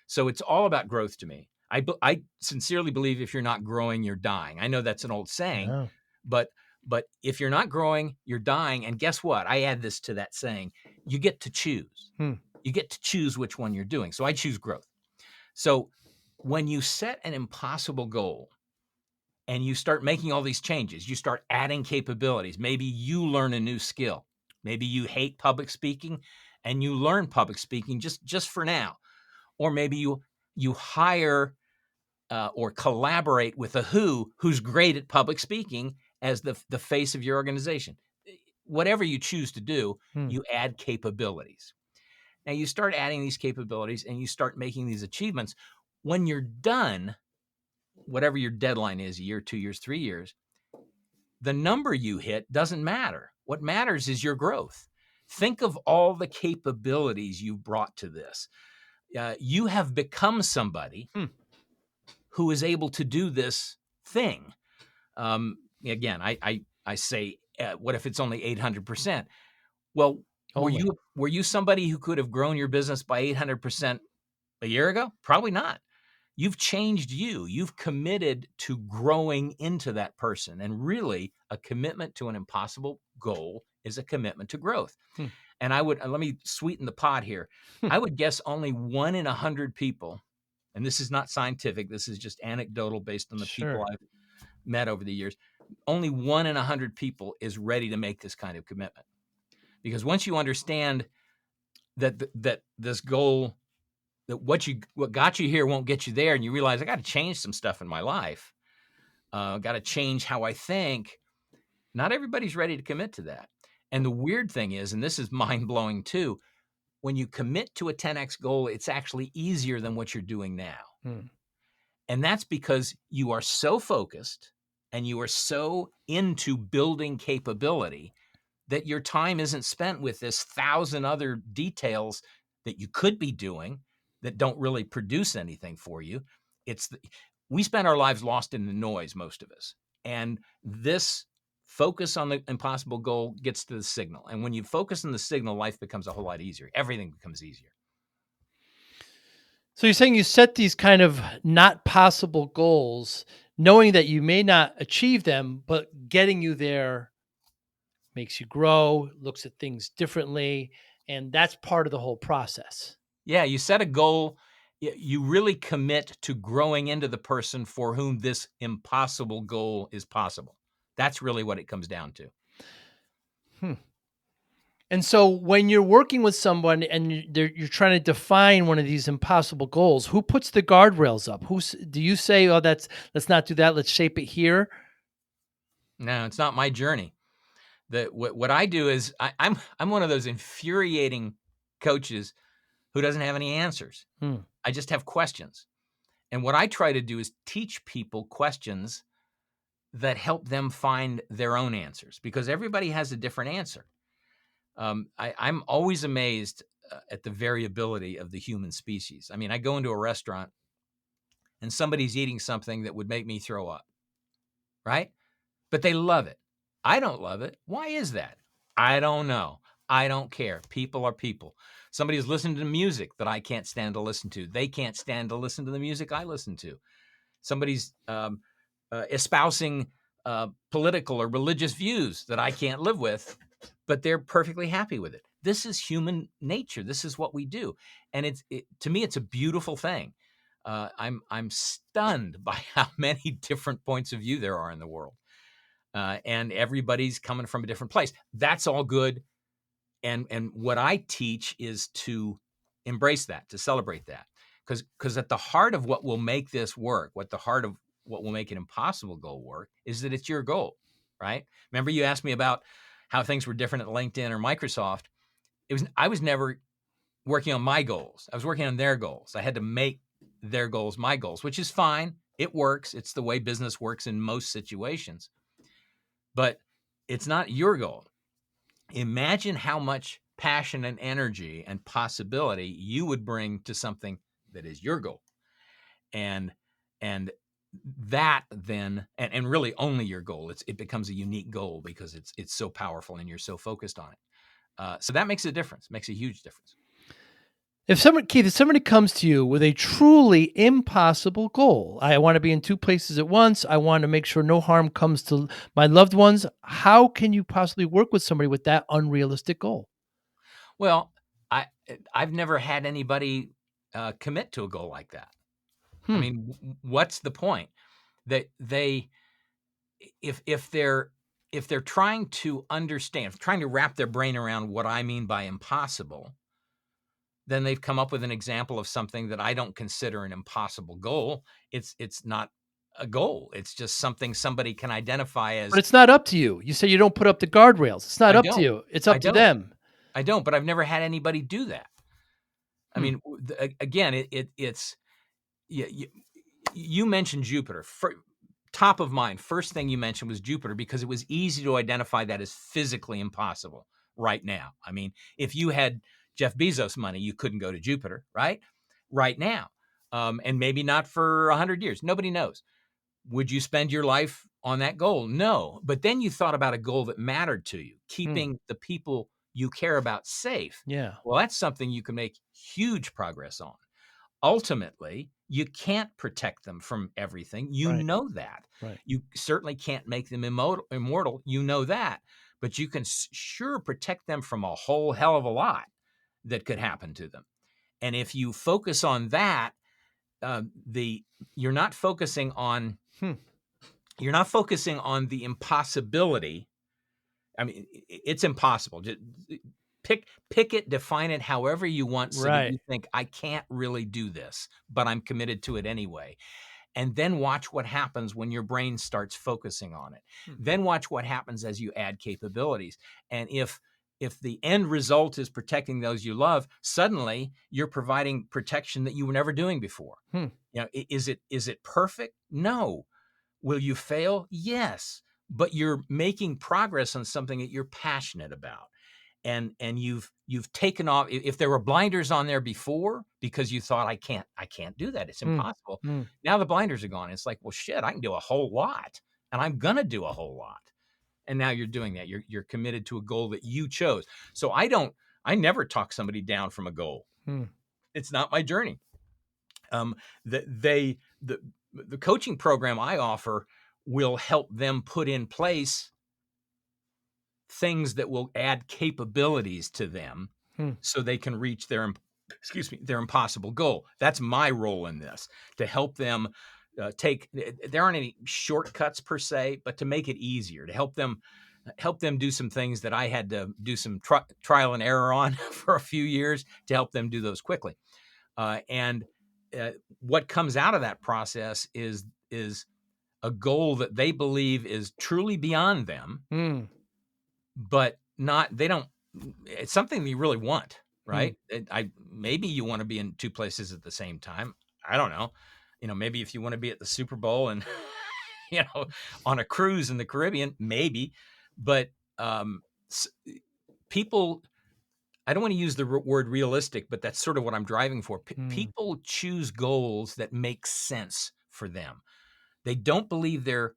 So it's all about growth to me. I sincerely believe if you're not growing, you're dying. I know that's an old saying, but if you're not growing, you're dying. And guess what? I add this to that saying: you get to choose. You get to choose which one you're doing. So I choose growth. So when you set an impossible goal and you start making all these changes, you start adding capabilities. Maybe you learn a new skill. Maybe you hate public speaking and you learn public speaking just for now. Or maybe you hire or collaborate with a who's great at public speaking as the face of your organization. Whatever you choose to do, you add capabilities. Now you start adding these capabilities and you start making these achievements. When you're done, whatever your deadline is, a year, 2 years, 3 years, the number you hit doesn't matter. What matters is your growth. Think of all the capabilities you've brought to this. You have become somebody who is able to do this thing. Again, I say, what if it's only 800%? Well, were you somebody who could have grown your business by 800% a year ago? Probably not. You've changed you. You've committed to growing into that person. And really, a commitment to an impossible goal is a commitment to growth. And let me sweeten the pot here. I would guess only 1 in 100 people, and this is not scientific, this is just anecdotal based on the people I've met over the years. Only 1 in 100 people is ready to make this kind of commitment. Because once you understand that this goal, that what got you here won't get you there, and you realize I got to change some stuff in my life, got to change how I think. Not everybody's ready to commit to that. And the weird thing is, and this is mind-blowing too, when you commit to a 10x goal, it's actually easier than what you're doing now. And that's because you are so focused and you are so into building capability that your time isn't spent with this 1,000 other details that you could be doing that don't really produce anything for you. We spend our lives lost in the noise, most of us. And this focus on the impossible goal gets to the signal. And when you focus on the signal, life becomes a whole lot easier. Everything becomes easier. So you're saying you set these kind of not possible goals, knowing that you may not achieve them, but getting you there makes you grow, looks at things differently, and that's part of the whole process. Yeah, you set a goal. You really commit to growing into the person for whom this impossible goal is possible. That's really what it comes down to. And so when you're working with someone and you're trying to define one of these impossible goals, who puts the guardrails up? Do you say, oh, let's not do that, let's shape it here? No, it's not my journey. What I do is I'm one of those infuriating coaches who doesn't have any answers. I just have questions. And what I try to do is teach people questions that help them find their own answers, because everybody has a different answer. I'm always amazed at the variability of the human species. I mean, I go into a restaurant and somebody's eating something that would make me throw up, right? but they love it. I don't love it. Why is that? I don't know. I don't care. People are people. Somebody who's listening to music that I can't stand to listen to. They can't stand to listen to the music I listen to. Somebody's espousing political or religious views that I can't live with, but they're perfectly happy with it. This is human nature. This is what we do, and to me, it's a beautiful thing. I'm stunned by how many different points of view there are in the world, and everybody's coming from a different place. That's all good, and what I teach is to embrace that, to celebrate that, because at the heart of what will make this work, what will make an impossible goal work, is that it's your goal, right? Remember, you asked me about how things were different at LinkedIn or Microsoft. I was never working on my goals. I was working on their goals. I had to make their goals my goals, which is fine. It works. It's the way business works in most situations. But it's not your goal. Imagine how much passion and energy and possibility you would bring to something that is your goal. And that then, and really only your goal, it becomes a unique goal because it's so powerful and you're so focused on it. So that makes a difference, makes a huge difference. Keith, if somebody comes to you with a truly impossible goal, I want to be in two places at once. I want to make sure no harm comes to my loved ones. How can you possibly work with somebody with that unrealistic goal? Well, I've never had anybody commit to a goal like that. I mean, what's the point? That if they're trying to understand, trying to wrap their brain around what I mean by impossible, then they've come up with an example of something that I don't consider an impossible goal. It's not a goal. It's just something somebody can identify as. But it's not up to you. You say you don't put up the guardrails. It's not I up to don't. you. It's I up to don't. them. I don't. But I've never had anybody do that. I mean, again, it's. You mentioned Jupiter. Top of mind, first thing you mentioned was Jupiter because it was easy to identify that as physically impossible right now. I mean, if you had Jeff Bezos money, you couldn't go to Jupiter, right? Right now. And maybe not for 100 years. Nobody knows. Would you spend your life on that goal? No. But then you thought about a goal that mattered to you, keeping the people you care about safe. Yeah. Well, that's something you can make huge progress on. Ultimately, you can't protect them from everything. You know that. Right. You certainly can't make them immortal. You know that. But you can sure protect them from a whole hell of a lot that could happen to them. And if you focus on that, you're not focusing on the impossibility. I mean, it's impossible. Just pick it, define it however you want so that you think, I can't really do this, but I'm committed to it anyway. And then watch what happens when your brain starts focusing on it. Then watch what happens as you add capabilities. And if the end result is protecting those you love, suddenly you're providing protection that you were never doing before. You know, is it perfect? No. Will you fail? Yes. But you're making progress on something that you're passionate about. And you've taken off. If there were blinders on there before because you thought I can't do that, it's impossible. Now the blinders are gone. It's like, well, shit, I can do a whole lot, and I'm gonna do a whole lot. And now you're doing that. You're committed to a goal that you chose. So I never talk somebody down from a goal. It's not my journey. The coaching program I offer will help them put in place things that will add capabilities to them so they can reach their impossible goal. That's my role in this, to help them there aren't any shortcuts per se, but to make it easier, to help them do some things that I had to do some trial and error on for a few years, to help them do those quickly. And what comes out of that process is a goal that they believe is truly beyond them, but it's something you really want, right? Maybe you want to be in two places at the same time. I don't know. Maybe if you want to be at the Super Bowl and, on a cruise in the Caribbean, maybe, but people, I don't want to use the word realistic, but that's sort of what I'm driving for. People choose goals that make sense for them. They don't believe they're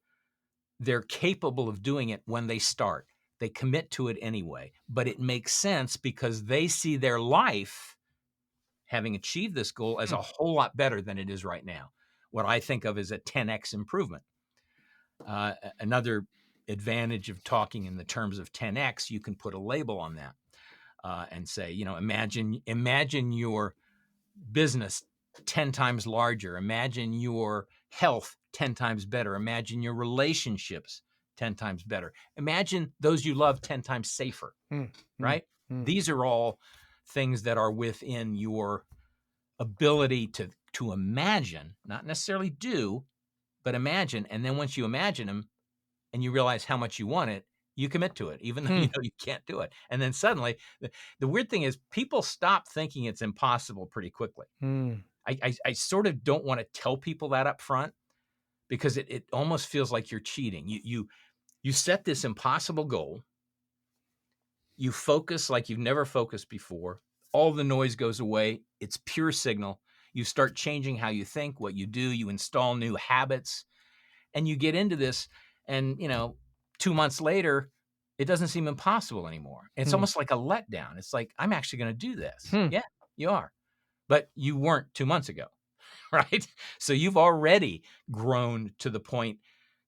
they're capable of doing it when they start. They commit to it anyway, but it makes sense because they see their life having achieved this goal as a whole lot better than it is right now. What I think of as a 10x improvement. Another advantage of talking in the terms of 10x, you can put a label on that and say, imagine your business 10 times larger. Imagine your health 10 times better. Imagine your relationships 10 times better. Imagine those you love 10 times safer, right? These are all things that are within your ability to imagine, not necessarily do, but imagine. And then once you imagine them and you realize how much you want it, you commit to it, even though you know you can't do it. And then suddenly, the weird thing is people stop thinking it's impossible pretty quickly. I sort of don't want to tell people that up front because it almost feels like you're cheating. You set this impossible goal. You focus like you've never focused before. All the noise goes away. It's pure signal. You start changing how you think, what you do. You install new habits, and you get into this. And 2 months later, it doesn't seem impossible anymore. It's almost like a letdown. It's like, I'm actually going to do this. Yeah, you are. But you weren't 2 months ago, right? So you've already grown to the point,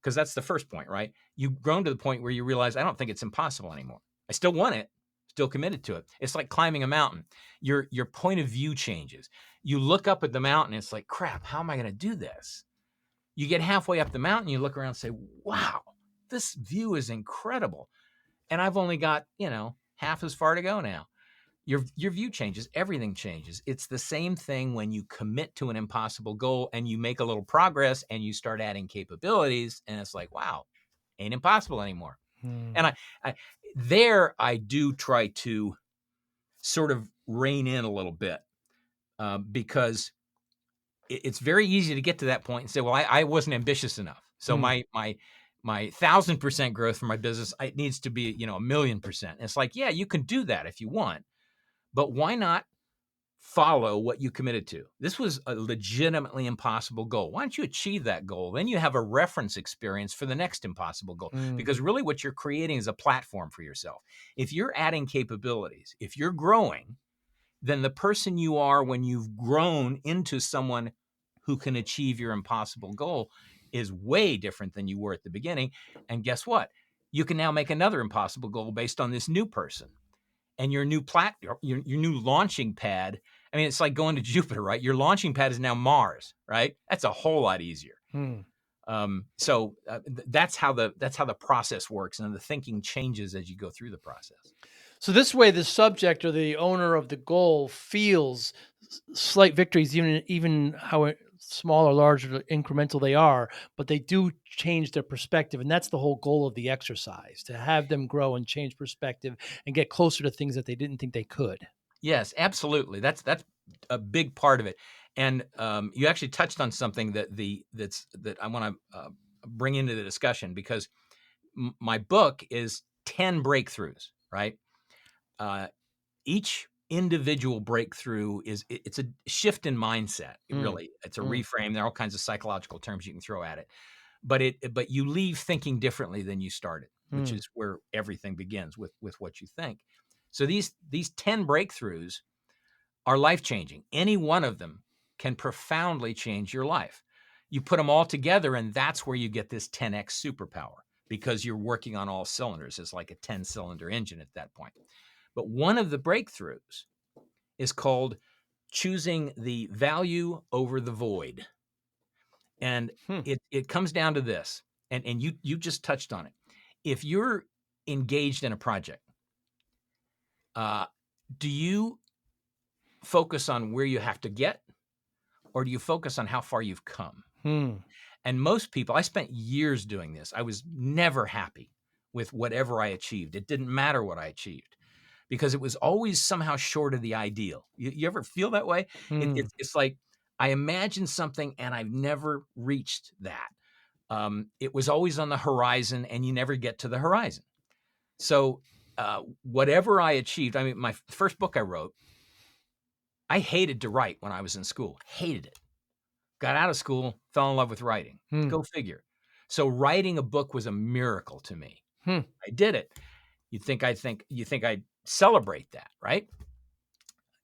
because that's the first point, right? You've grown to the point where you realize, I don't think it's impossible anymore. I still want it, still committed to it. It's like climbing a mountain. Your point of view changes. You look up at the mountain, it's like, crap, how am I going to do this? You get halfway up the mountain, you look around and say, wow, this view is incredible. And I've only got, half as far to go now. Your view changes. Everything changes. It's the same thing when you commit to an impossible goal and you make a little progress and you start adding capabilities. And it's like, wow, ain't impossible anymore. And I do try to sort of rein in a little bit because it's very easy to get to that point and say, well, I wasn't ambitious enough. So my 1,000% growth for my business, it needs to be, 1,000,000%. And it's like, yeah, you can do that if you want, but why not follow what you committed to? This was a legitimately impossible goal. Why don't you achieve that goal? Then you have a reference experience for the next impossible goal, because really what you're creating is a platform for yourself. If you're adding capabilities, if you're growing, then the person you are when you've grown into someone who can achieve your impossible goal is way different than you were at the beginning. And guess what? You can now make another impossible goal based on this new person. And your new your new launching pad. I mean, it's like going to Jupiter, right? Your launching pad is now Mars, right? That's a whole lot easier. So that's how the process works, and the thinking changes as you go through the process. So this way, the subject or the owner of the goal feels slight victories, even how small or large or incremental they are, but they do change their perspective. And that's the whole goal of the exercise, to have them grow and change perspective and get closer to things that they didn't think they could. Yes, absolutely. That's a big part of it. And you actually touched on something that I want to bring into the discussion, because my book is 10 breakthroughs, right? Each individual breakthrough it's a shift in mindset. Really, it's a reframe. There are all kinds of psychological terms you can throw at it, but you leave thinking differently than you started, which is where everything begins, with what you think. So these 10 breakthroughs are life-changing. Any one of them can profoundly change your life. You put them all together, and that's where you get this 10x superpower, because you're working on all cylinders. It's like a 10-cylinder engine at that point. But one of the breakthroughs is called choosing the value over the void. And it comes down to this, and you just touched on it. If you're engaged in a project, do you focus on where you have to get, or do you focus on how far you've come? And most people, I spent years doing this. I was never happy with whatever I achieved. It didn't matter what I achieved, because it was always somehow short of the ideal. You ever feel that way? It's like I imagined something and I've never reached that. It was always on the horizon, and you never get to the horizon. So whatever I achieved, I mean, my first book I wrote, I hated to write when I was in school. Hated it. Got out of school, fell in love with writing. Go figure. So writing a book was a miracle to me. Hmm. I did it. You think I'd celebrate that, right?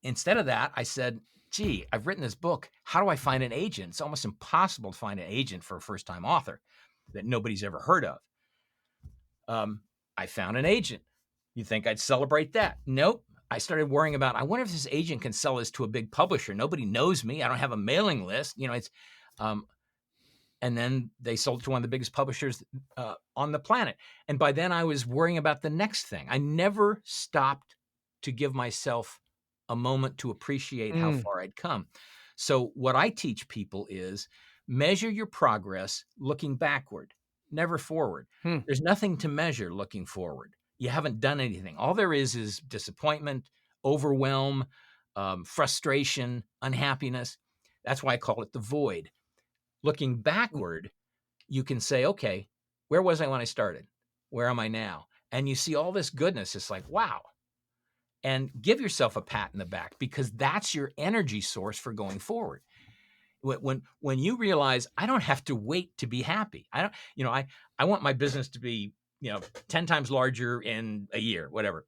Instead of that, I said, gee, I've written this book. How do I find an agent? It's almost impossible to find an agent for a first-time author that nobody's ever heard of. I found an agent. You think I'd celebrate that? Nope. I started worrying about, I wonder if this agent can sell this to a big publisher. Nobody knows me. I don't have a mailing list. And then they sold it to one of the biggest publishers on the planet. And by then I was worrying about the next thing. I never stopped to give myself a moment to appreciate how far I'd come. So what I teach people is measure your progress looking backward, never forward. There's nothing to measure looking forward. You haven't done anything. All there is disappointment, overwhelm, frustration, unhappiness. That's why I call it the void. Looking backward, you can say, okay, where was I when I started? Where am I now? And you see all this goodness. It's like, wow. And give yourself a pat in the back, because that's your energy source for going forward. When you realize I don't have to wait to be happy. I want my business to be, 10 times larger in a year, whatever.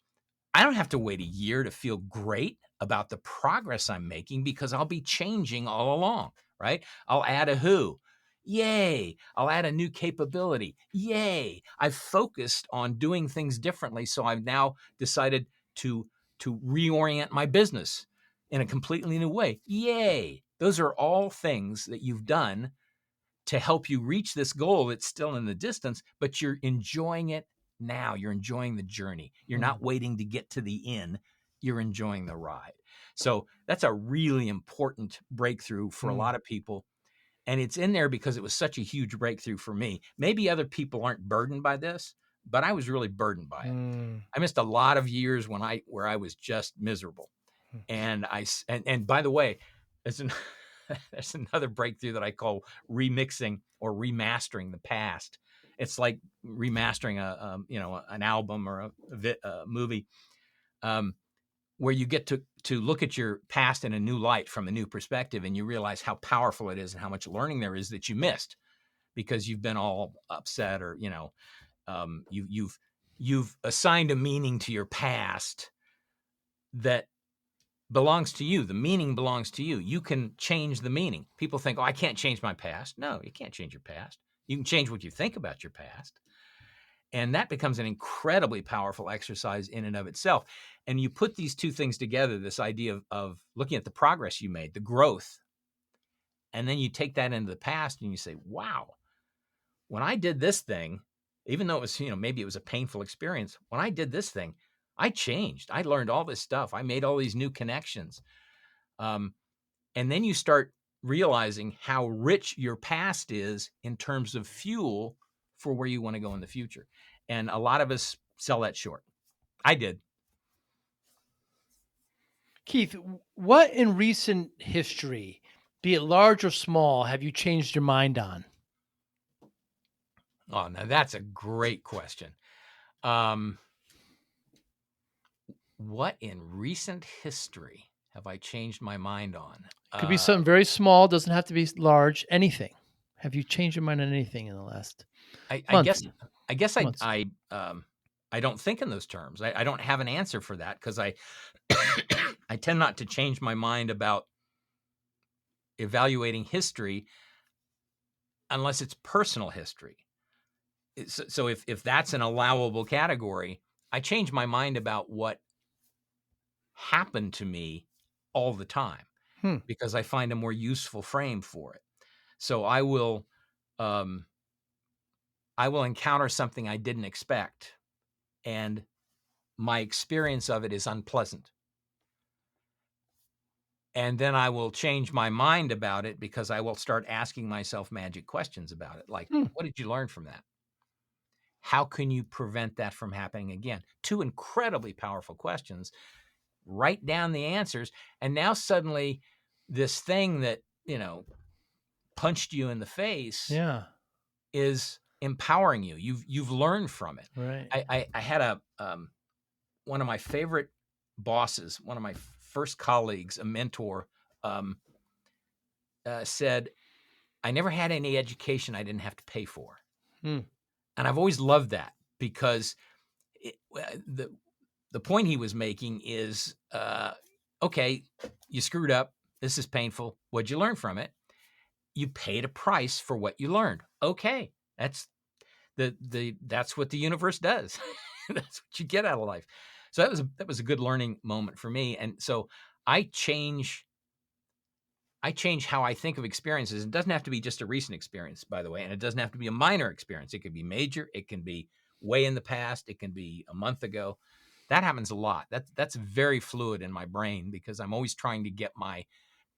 I don't have to wait a year to feel great about the progress I'm making, because I'll be changing all along, right? I'll add a who. Yay. I'll add a new capability. Yay. I've focused on doing things differently. So I've now decided to reorient my business in a completely new way. Yay. Those are all things that you've done to help you reach this goal that's still in the distance, but you're enjoying it now. You're enjoying the journey. You're not waiting to get to the inn. You're enjoying the ride. So that's a really important breakthrough for a lot of people. And it's in there because it was such a huge breakthrough for me. Maybe other people aren't burdened by this, but I was really burdened by it. I missed a lot of years where I was just miserable. And by the way, there's another breakthrough that I call remixing or remastering the past. It's like remastering an album or a movie, where you get to look at your past in a new light from a new perspective, and you realize how powerful it is and how much learning there is that you missed because you've been all upset, or you've assigned a meaning to your past that belongs to you. The meaning belongs to you. You can change the meaning. People think, oh, I can't change my past. No, you can't change your past. You can change what you think about your past. And that becomes an incredibly powerful exercise in and of itself. And you put these two things together, this idea of looking at the progress you made, the growth, and then you take that into the past and you say, wow, when I did this thing, even though it was, maybe it was a painful experience, when I did this thing, I changed. I learned all this stuff. I made all these new connections. And then you start realizing how rich your past is in terms of fuel for where you want to go in the future. And a lot of us sell that short. I did. Keith, what in recent history, be it large or small, have you changed your mind on? Oh, now that's a great question. What in recent history have I changed my mind on? Could be something very small, doesn't have to be large, anything. Have you changed your mind on anything in the last I month? guess Months. I don't think in those terms. I don't have an answer for that, because I I tend not to change my mind about evaluating history unless it's personal history. So if that's an allowable category, I change my mind about what happened to me all the time, because I find a more useful frame for it. So I will encounter something I didn't expect, and my experience of it is unpleasant. And then I will change my mind about it, because I will start asking myself magic questions about it. Like, what did you learn from that? How can you prevent that from happening again? Two incredibly powerful questions. Write down the answers. And now suddenly this thing that, punched you in the face is empowering you. You've learned from it. Right. I had one of my favorite bosses, one of my first colleagues, a mentor, said, I never had any education I didn't have to pay for. Hmm. And I've always loved that because the point he was making is, okay, you screwed up. This is painful. What'd you learn from it? You paid a price for what you learned. Okay, that's that's what the universe does. That's what you get out of life. So that was a good learning moment for me. And so I change how I think of experiences. It doesn't have to be just a recent experience, by the way, and it doesn't have to be a minor experience. It could be major. It can be way in the past. It can be a month ago. That happens a lot. That's very fluid in my brain because I'm always trying to get my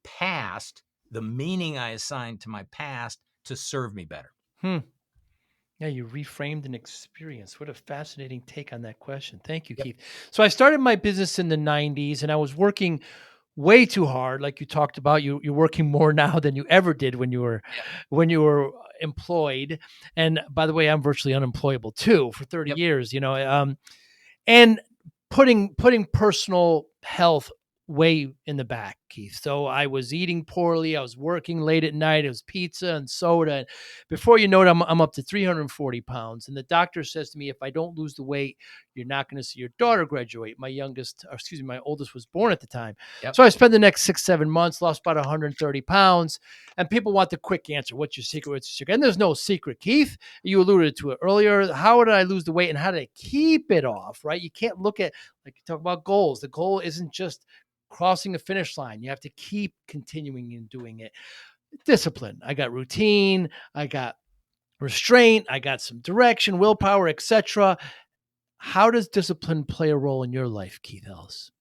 past, the meaning I assigned to my past, to serve me better. Hmm. Yeah, you reframed an experience. What a fascinating take on that question. Thank you, Yep. Keith. So I started my business in the 90s and I was working way too hard. Like you talked about, you're working more now than you ever did Yeah. when you were employed. And by the way, I'm virtually unemployable too for 30 Yep. years, and putting personal health way in the back, Keith. So I was eating poorly. I was working late at night. It was pizza and soda. And before you know it, I'm up to 340 pounds. And the doctor says to me, if I don't lose the weight, you're not going to see your daughter graduate. My oldest was born at the time. Yep. So I spent the next 6, 7 months, lost about 130 pounds. And people want the quick answer. What's your secret? What's your secret? And there's no secret, Keith. You alluded to it earlier. How did I lose the weight and how did I keep it off, right? You can't look at, like you talk about goals. The goal isn't just crossing a finish line. You have to keep continuing and doing it. Discipline. I got routine. I got restraint. I got some direction, willpower, etc. How does discipline play a role in your life, Keith Ellis?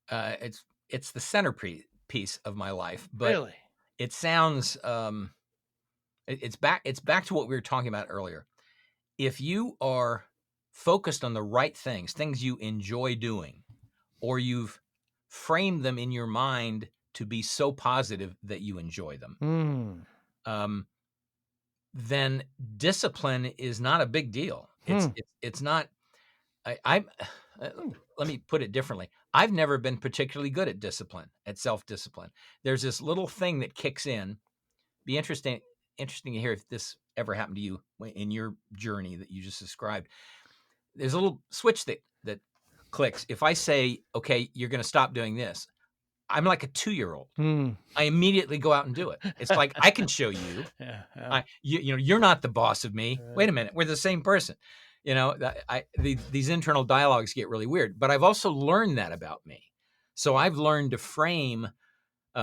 It's the centerpiece of my life, but Really? it sounds it's back to what we were talking about earlier. If you are focused on the right things you enjoy doing, or you've framed them in your mind to be so positive that you enjoy them, Hmm. um, then discipline is not a big deal. It's not. I uh, let me put it differently. I've never been particularly good at discipline, at self-discipline. There's this little thing that kicks in. Be interesting to hear if this ever happened to you in your journey that you just described. There's a little switch that clicks. If I say, "Okay, you're going to stop doing this," I'm like a 2-year-old. Hmm. I immediately go out and do it. It's like I can show you. Yeah. Yeah. You're not the boss of me. Wait a minute, we're the same person. These internal dialogues get really weird. But I've also learned that about me. So I've learned to frame.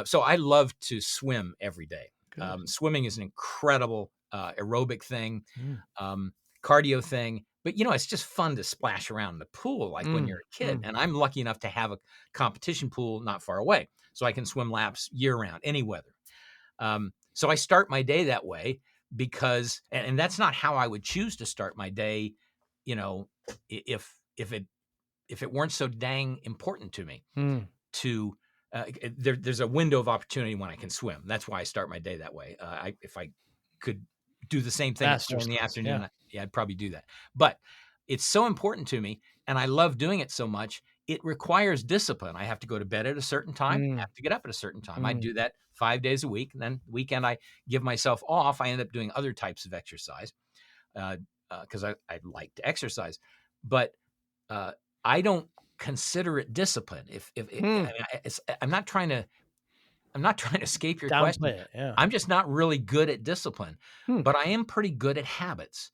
So I love to swim every day. Good. Swimming is an incredible aerobic thing, Mm. cardio thing. But it's just fun to splash around in the pool like when Mm. you're a kid. Mm. And I'm lucky enough to have a competition pool not far away, so I can swim laps year round, any weather. So I start my day that way because, and that's not how I would choose to start my day, if it weren't so dang important to me Mm. to. There's a window of opportunity when I can swim. That's why I start my day that way. If I could do the same thing at 4 in the Exercise. Yeah. afternoon, I'd probably do that. But it's so important to me, and I love doing it so much. It requires discipline. I have to go to bed at a certain time. I Mm. have to get up at a certain time. I Mm. do that 5 days a week, and then the weekend I give myself off. I end up doing other types of exercise because I like to exercise, but uh, I don't consider it discipline. Hmm. I'm not trying to escape your question. Downplay it. Yeah. I'm just not really good at discipline, Hmm. but I am pretty good at habits.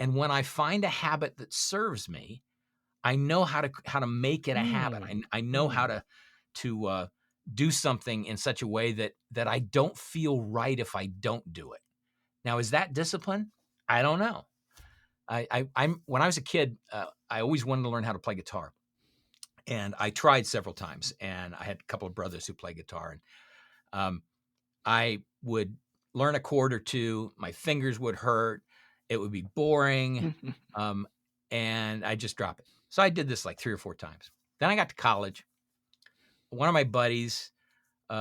And when I find a habit that serves me, I know how to make it a habit. Mm. I know how to do something in such a way that I don't feel right if I don't do it. Now, is that discipline? I don't know. I'm when I was a kid, I always wanted to learn how to play guitar, and I tried several times. And I had a couple of brothers who play guitar, and I would learn a chord or two. My fingers would hurt. It would be boring, and I just drop it. So I did this like 3 or 4 times. Then I got to college. One of my buddies,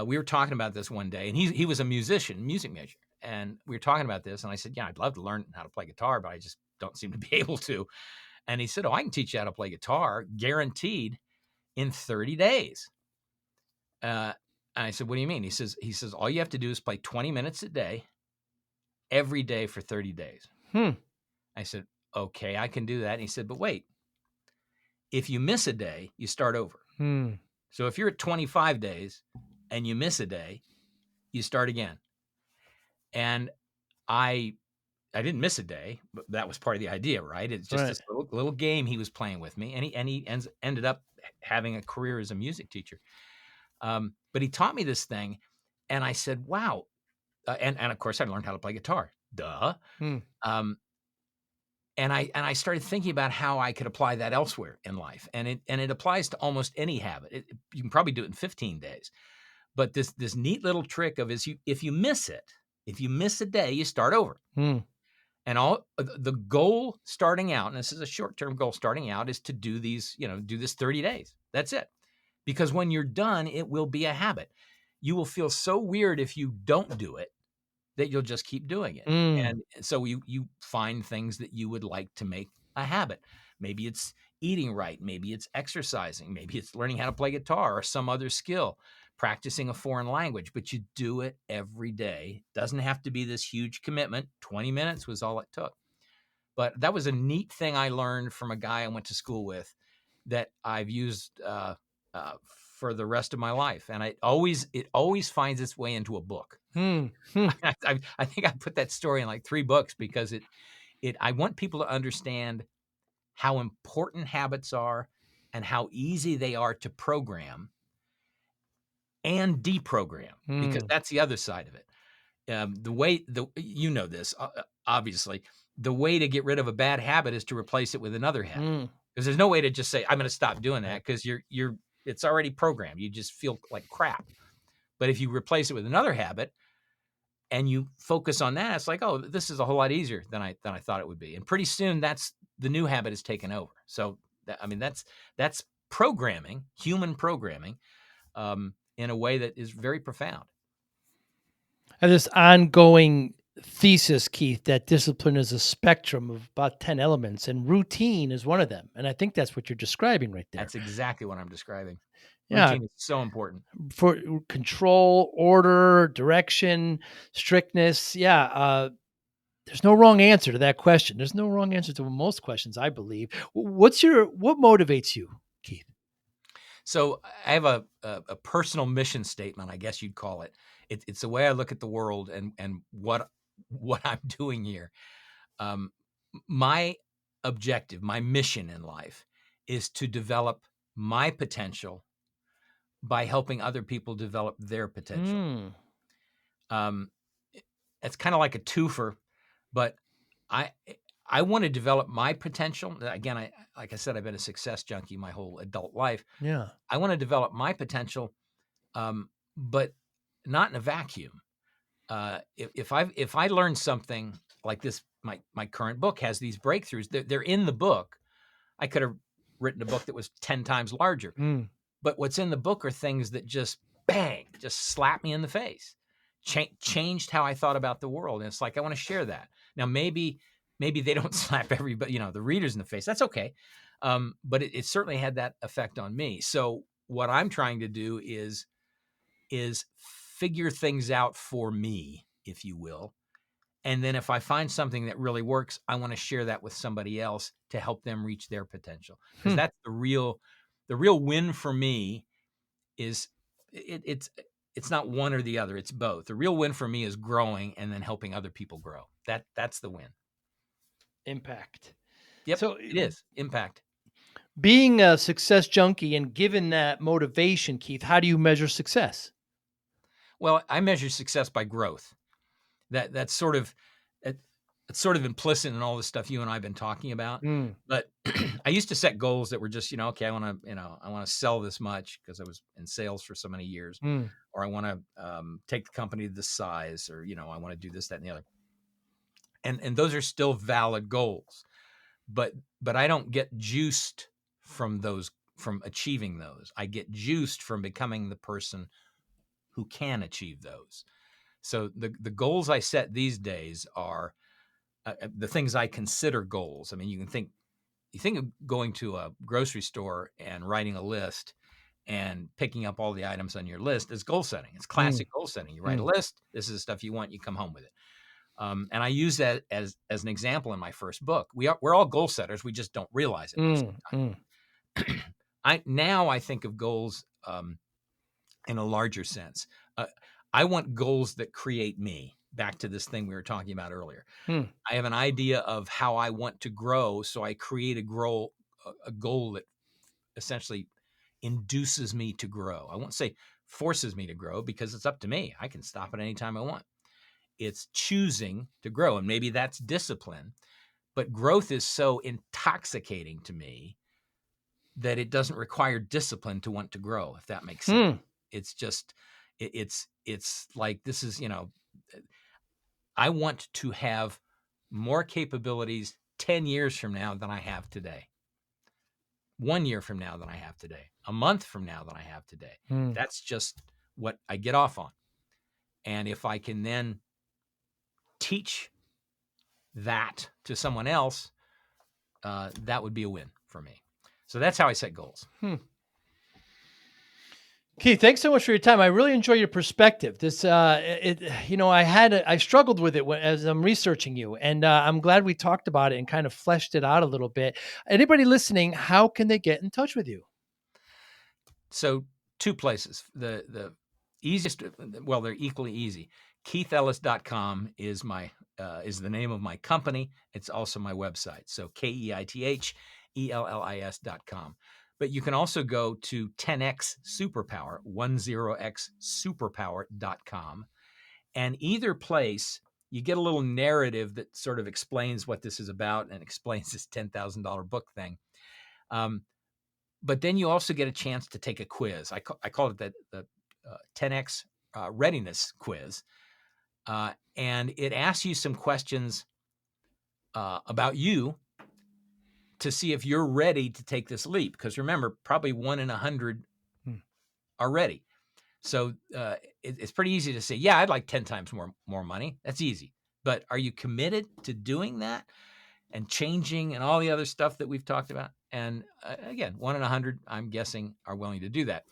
we were talking about this one day, and he was a music major, and we were talking about this, and I said, "Yeah, I'd love to learn how to play guitar, but I just don't seem to be able to." And he said, "Oh, I can teach you how to play guitar, guaranteed, in 30 days." And I said, "What do you mean?" He says, all you have to do is play 20 minutes a day, every day for 30 days. Hmm. I said, okay, I can do that. And he said, but wait, if you miss a day, you start over. Hmm. So if you're at 25 days and you miss a day, you start again. And I didn't miss a day, but that was part of the idea, right? It's just Right. this little game he was playing with me, and ended up having a career as a music teacher. But he taught me this thing, and I said, "Wow!" And of course, I learned how to play guitar. Duh. Hmm. Um, and I started thinking about how I could apply that elsewhere in life, and it applies to almost any habit. You can probably do it in 15 days. But this neat little trick of is if you miss it, if you miss a day, you start over. Hmm. And all the goal starting out, and this is a short-term goal starting out, is to do these, do this 30 days. That's it. Because when you're done, it will be a habit. You will feel so weird if you don't do it that you'll just keep doing it. Hmm. And so you find things that you would like to make a habit. Maybe it's eating right. Maybe it's exercising. Maybe it's learning how to play guitar or some other skill, practicing a foreign language, but you do it every day. Doesn't have to be this huge commitment. 20 minutes was all it took. But that was a neat thing I learned from a guy I went to school with that I've used uh, for the rest of my life. And it always finds its way into a book. Hmm. Hmm. I think I put that story in like 3 books because I want people to understand how important habits are and how easy they are to program and deprogram, because Hmm. that's the other side of it. The way this obviously, the way to get rid of a bad habit is to replace it with another habit. Hmm. Because there's no way to just say I'm going to stop doing that Right. because you're it's already programmed. You just feel like crap. But if you replace it with another habit and you focus on that, it's like, oh, this is a whole lot easier than I thought it would be. And pretty soon that's the new habit is taken over. So that's programming, human programming, in a way that is very profound. And this ongoing thesis, Keith, that discipline is a spectrum of about 10 elements, and routine is one of them. And I think that's what you're describing right there. That's exactly what I'm describing. Yeah. Routine is so important. For control, order, direction, strictness. Yeah. There's no wrong answer to that question. There's no wrong answer to most questions, I believe. What motivates you, Keith? So I have a personal mission statement, I guess you'd call it. It's the way I look at the world and what I'm doing here. Um, my objective, my mission in life, is to develop my potential by helping other people develop their potential. Mm. Um, it's kind of like a twofer, but I I want to develop my potential. Again, like I said, I've been a success junkie my whole adult life. Yeah. I want to develop my potential, but not in a vacuum. If I learn something like this, my current book has these breakthroughs. They're in the book. I could have written a book that was 10 times larger, Mm. but what's in the book are things that just bang, just slap me in the face, changed how I thought about the world. And it's like I want to share that. Now maybe they don't slap everybody, the readers in the face. That's okay, but it certainly had that effect on me. So what I'm trying to do is figure things out for me, if you will. And then if I find something that really works, I want to share that with somebody else to help them reach their potential. Because Hmm. that's the real win for me is it's not one or the other, it's both. The real win for me is growing and then helping other people grow. That's the win. Impact. Yep, So, it is. Impact. being a success junkie and given that motivation, Keith, how do you measure success? Well, I measure success by growth. That's sort of it, it's sort of implicit in all the stuff you and I've been talking about. Mm. But I used to set goals that were just, okay, I want to sell this much because I was in sales for so many years, Mm. or I want to take the company to this size, or I want to do this, that, and the other. And those are still valid goals, but I don't get juiced from achieving those. I get juiced from becoming the person who can achieve those. So the goals I set these days are the things I consider goals. I mean, you think of going to a grocery store and writing a list and picking up all the items on your list as goal setting. It's Mm. classic goal setting. You write a Mm. list. This is the stuff you want. You come home with it. And I use that as an example in my first book. We're all goal setters. We just don't realize it most of Mm, the mm, time. I think of goals in a larger sense. Uh, I want goals that create me. Back to this thing we were talking about earlier. mm, I have an idea of how I want to grow, so I create a goal that essentially induces me to grow. I won't say forces me to grow because it's up to me. I can stop at any time I want. It's choosing to grow, and maybe that's discipline. But growth is so intoxicating to me that it doesn't require discipline to want to grow, if that makes sense. mm. It's just it's like this is, I want to have more capabilities 10 years from now than I have today. 1 year from now than I have today. A month from now than I have today. Mm. That's just what I get off on. And if I can then teach that to someone else, that would be a win for me. So that's how I set goals. Keith, thanks so much for your time. I really enjoy your perspective. I struggled with it as I'm researching you, and I'm glad we talked about it and kind of fleshed it out a little bit. Anybody listening, how can they get in touch with you? So 2 places. The easiest, well, they're equally easy. KeithEllis.com is is the name of my company. It's also my website. So KeithEllis.com. But you can also go to 10x Superpower, 10x Superpower.com. And either place, you get a little narrative that sort of explains what this is about and explains this $10,000 book thing. But then you also get a chance to take a quiz. I call it the 10x readiness quiz. And it asks you some questions about you to see if you're ready to take this leap. Because remember, probably 1 in 100 are ready. So it's pretty easy to say, yeah, I'd like 10 times more money. That's easy. But are you committed to doing that and changing and all the other stuff that we've talked about? And again, 1 in 100, I'm guessing, are willing to do that.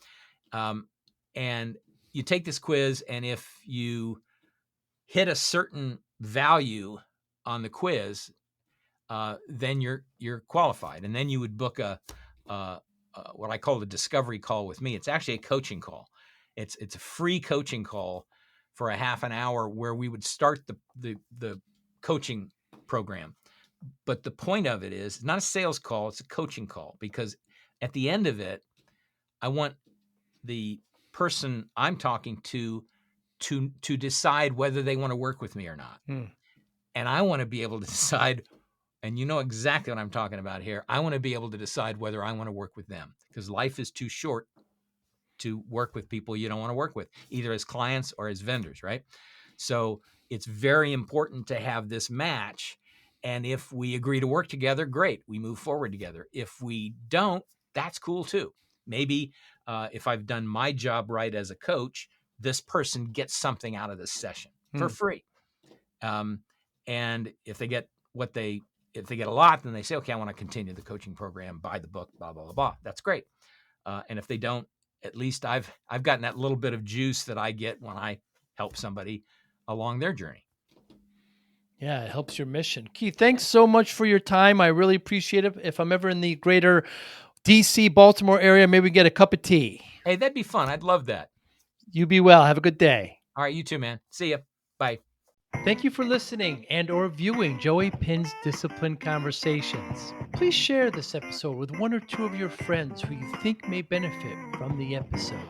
And you take this quiz, and if you hit a certain value on the quiz, then you're qualified, and then you would book what I call the discovery call with me. It's actually a coaching call. It's a free coaching call for a half an hour where we would start the coaching program. But the point of it is not a sales call; it's a coaching call, because at the end of it, I want the person I'm talking to decide whether they want to work with me or not. And I want to be able to decide, and you know exactly what I'm talking about here. I want to be able to decide whether I want to work with them, because life is too short to work with people you don't want to work with, either as clients or as vendors, right? So it's very important to have this match. And if we agree to work together, great, we move forward together. If we don't, that's cool too. Maybe if I've done my job right as a coach, this person gets something out of this session for free. And if they get if they get a lot, then they say, okay, I want to continue the coaching program, buy the book, blah, blah, blah, blah. That's great. And if they don't, at least I've gotten that little bit of juice that I get when I help somebody along their journey. Yeah, it helps your mission. Keith, thanks so much for your time. I really appreciate it. If I'm ever in the greater DC, Baltimore area, maybe we get a cup of tea. Hey, that'd be fun. I'd love that. You be well. Have a good day. All right, you too, man. See ya. Bye. Thank you for listening and or viewing Joey Pinz Discipline Conversations. Please share this episode with 1 or 2 of your friends who you think may benefit from the episode.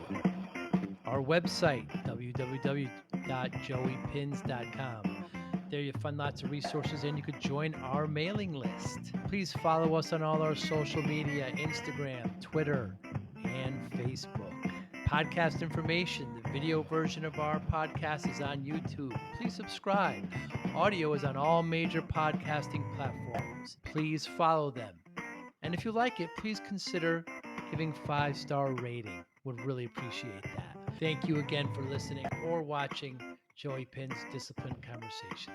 Our website, www.joeypinz.com. There you'll find lots of resources, and you could join our mailing list. Please follow us on all our social media, Instagram, Twitter, and Facebook. Podcast information, the video version of our podcast is on YouTube. Please subscribe. Audio is on all major podcasting platforms. Please follow them. And if you like it, please consider giving 5-star rating. Would really appreciate that. Thank you again for listening or watching Joey Pinz Discipline Conversations.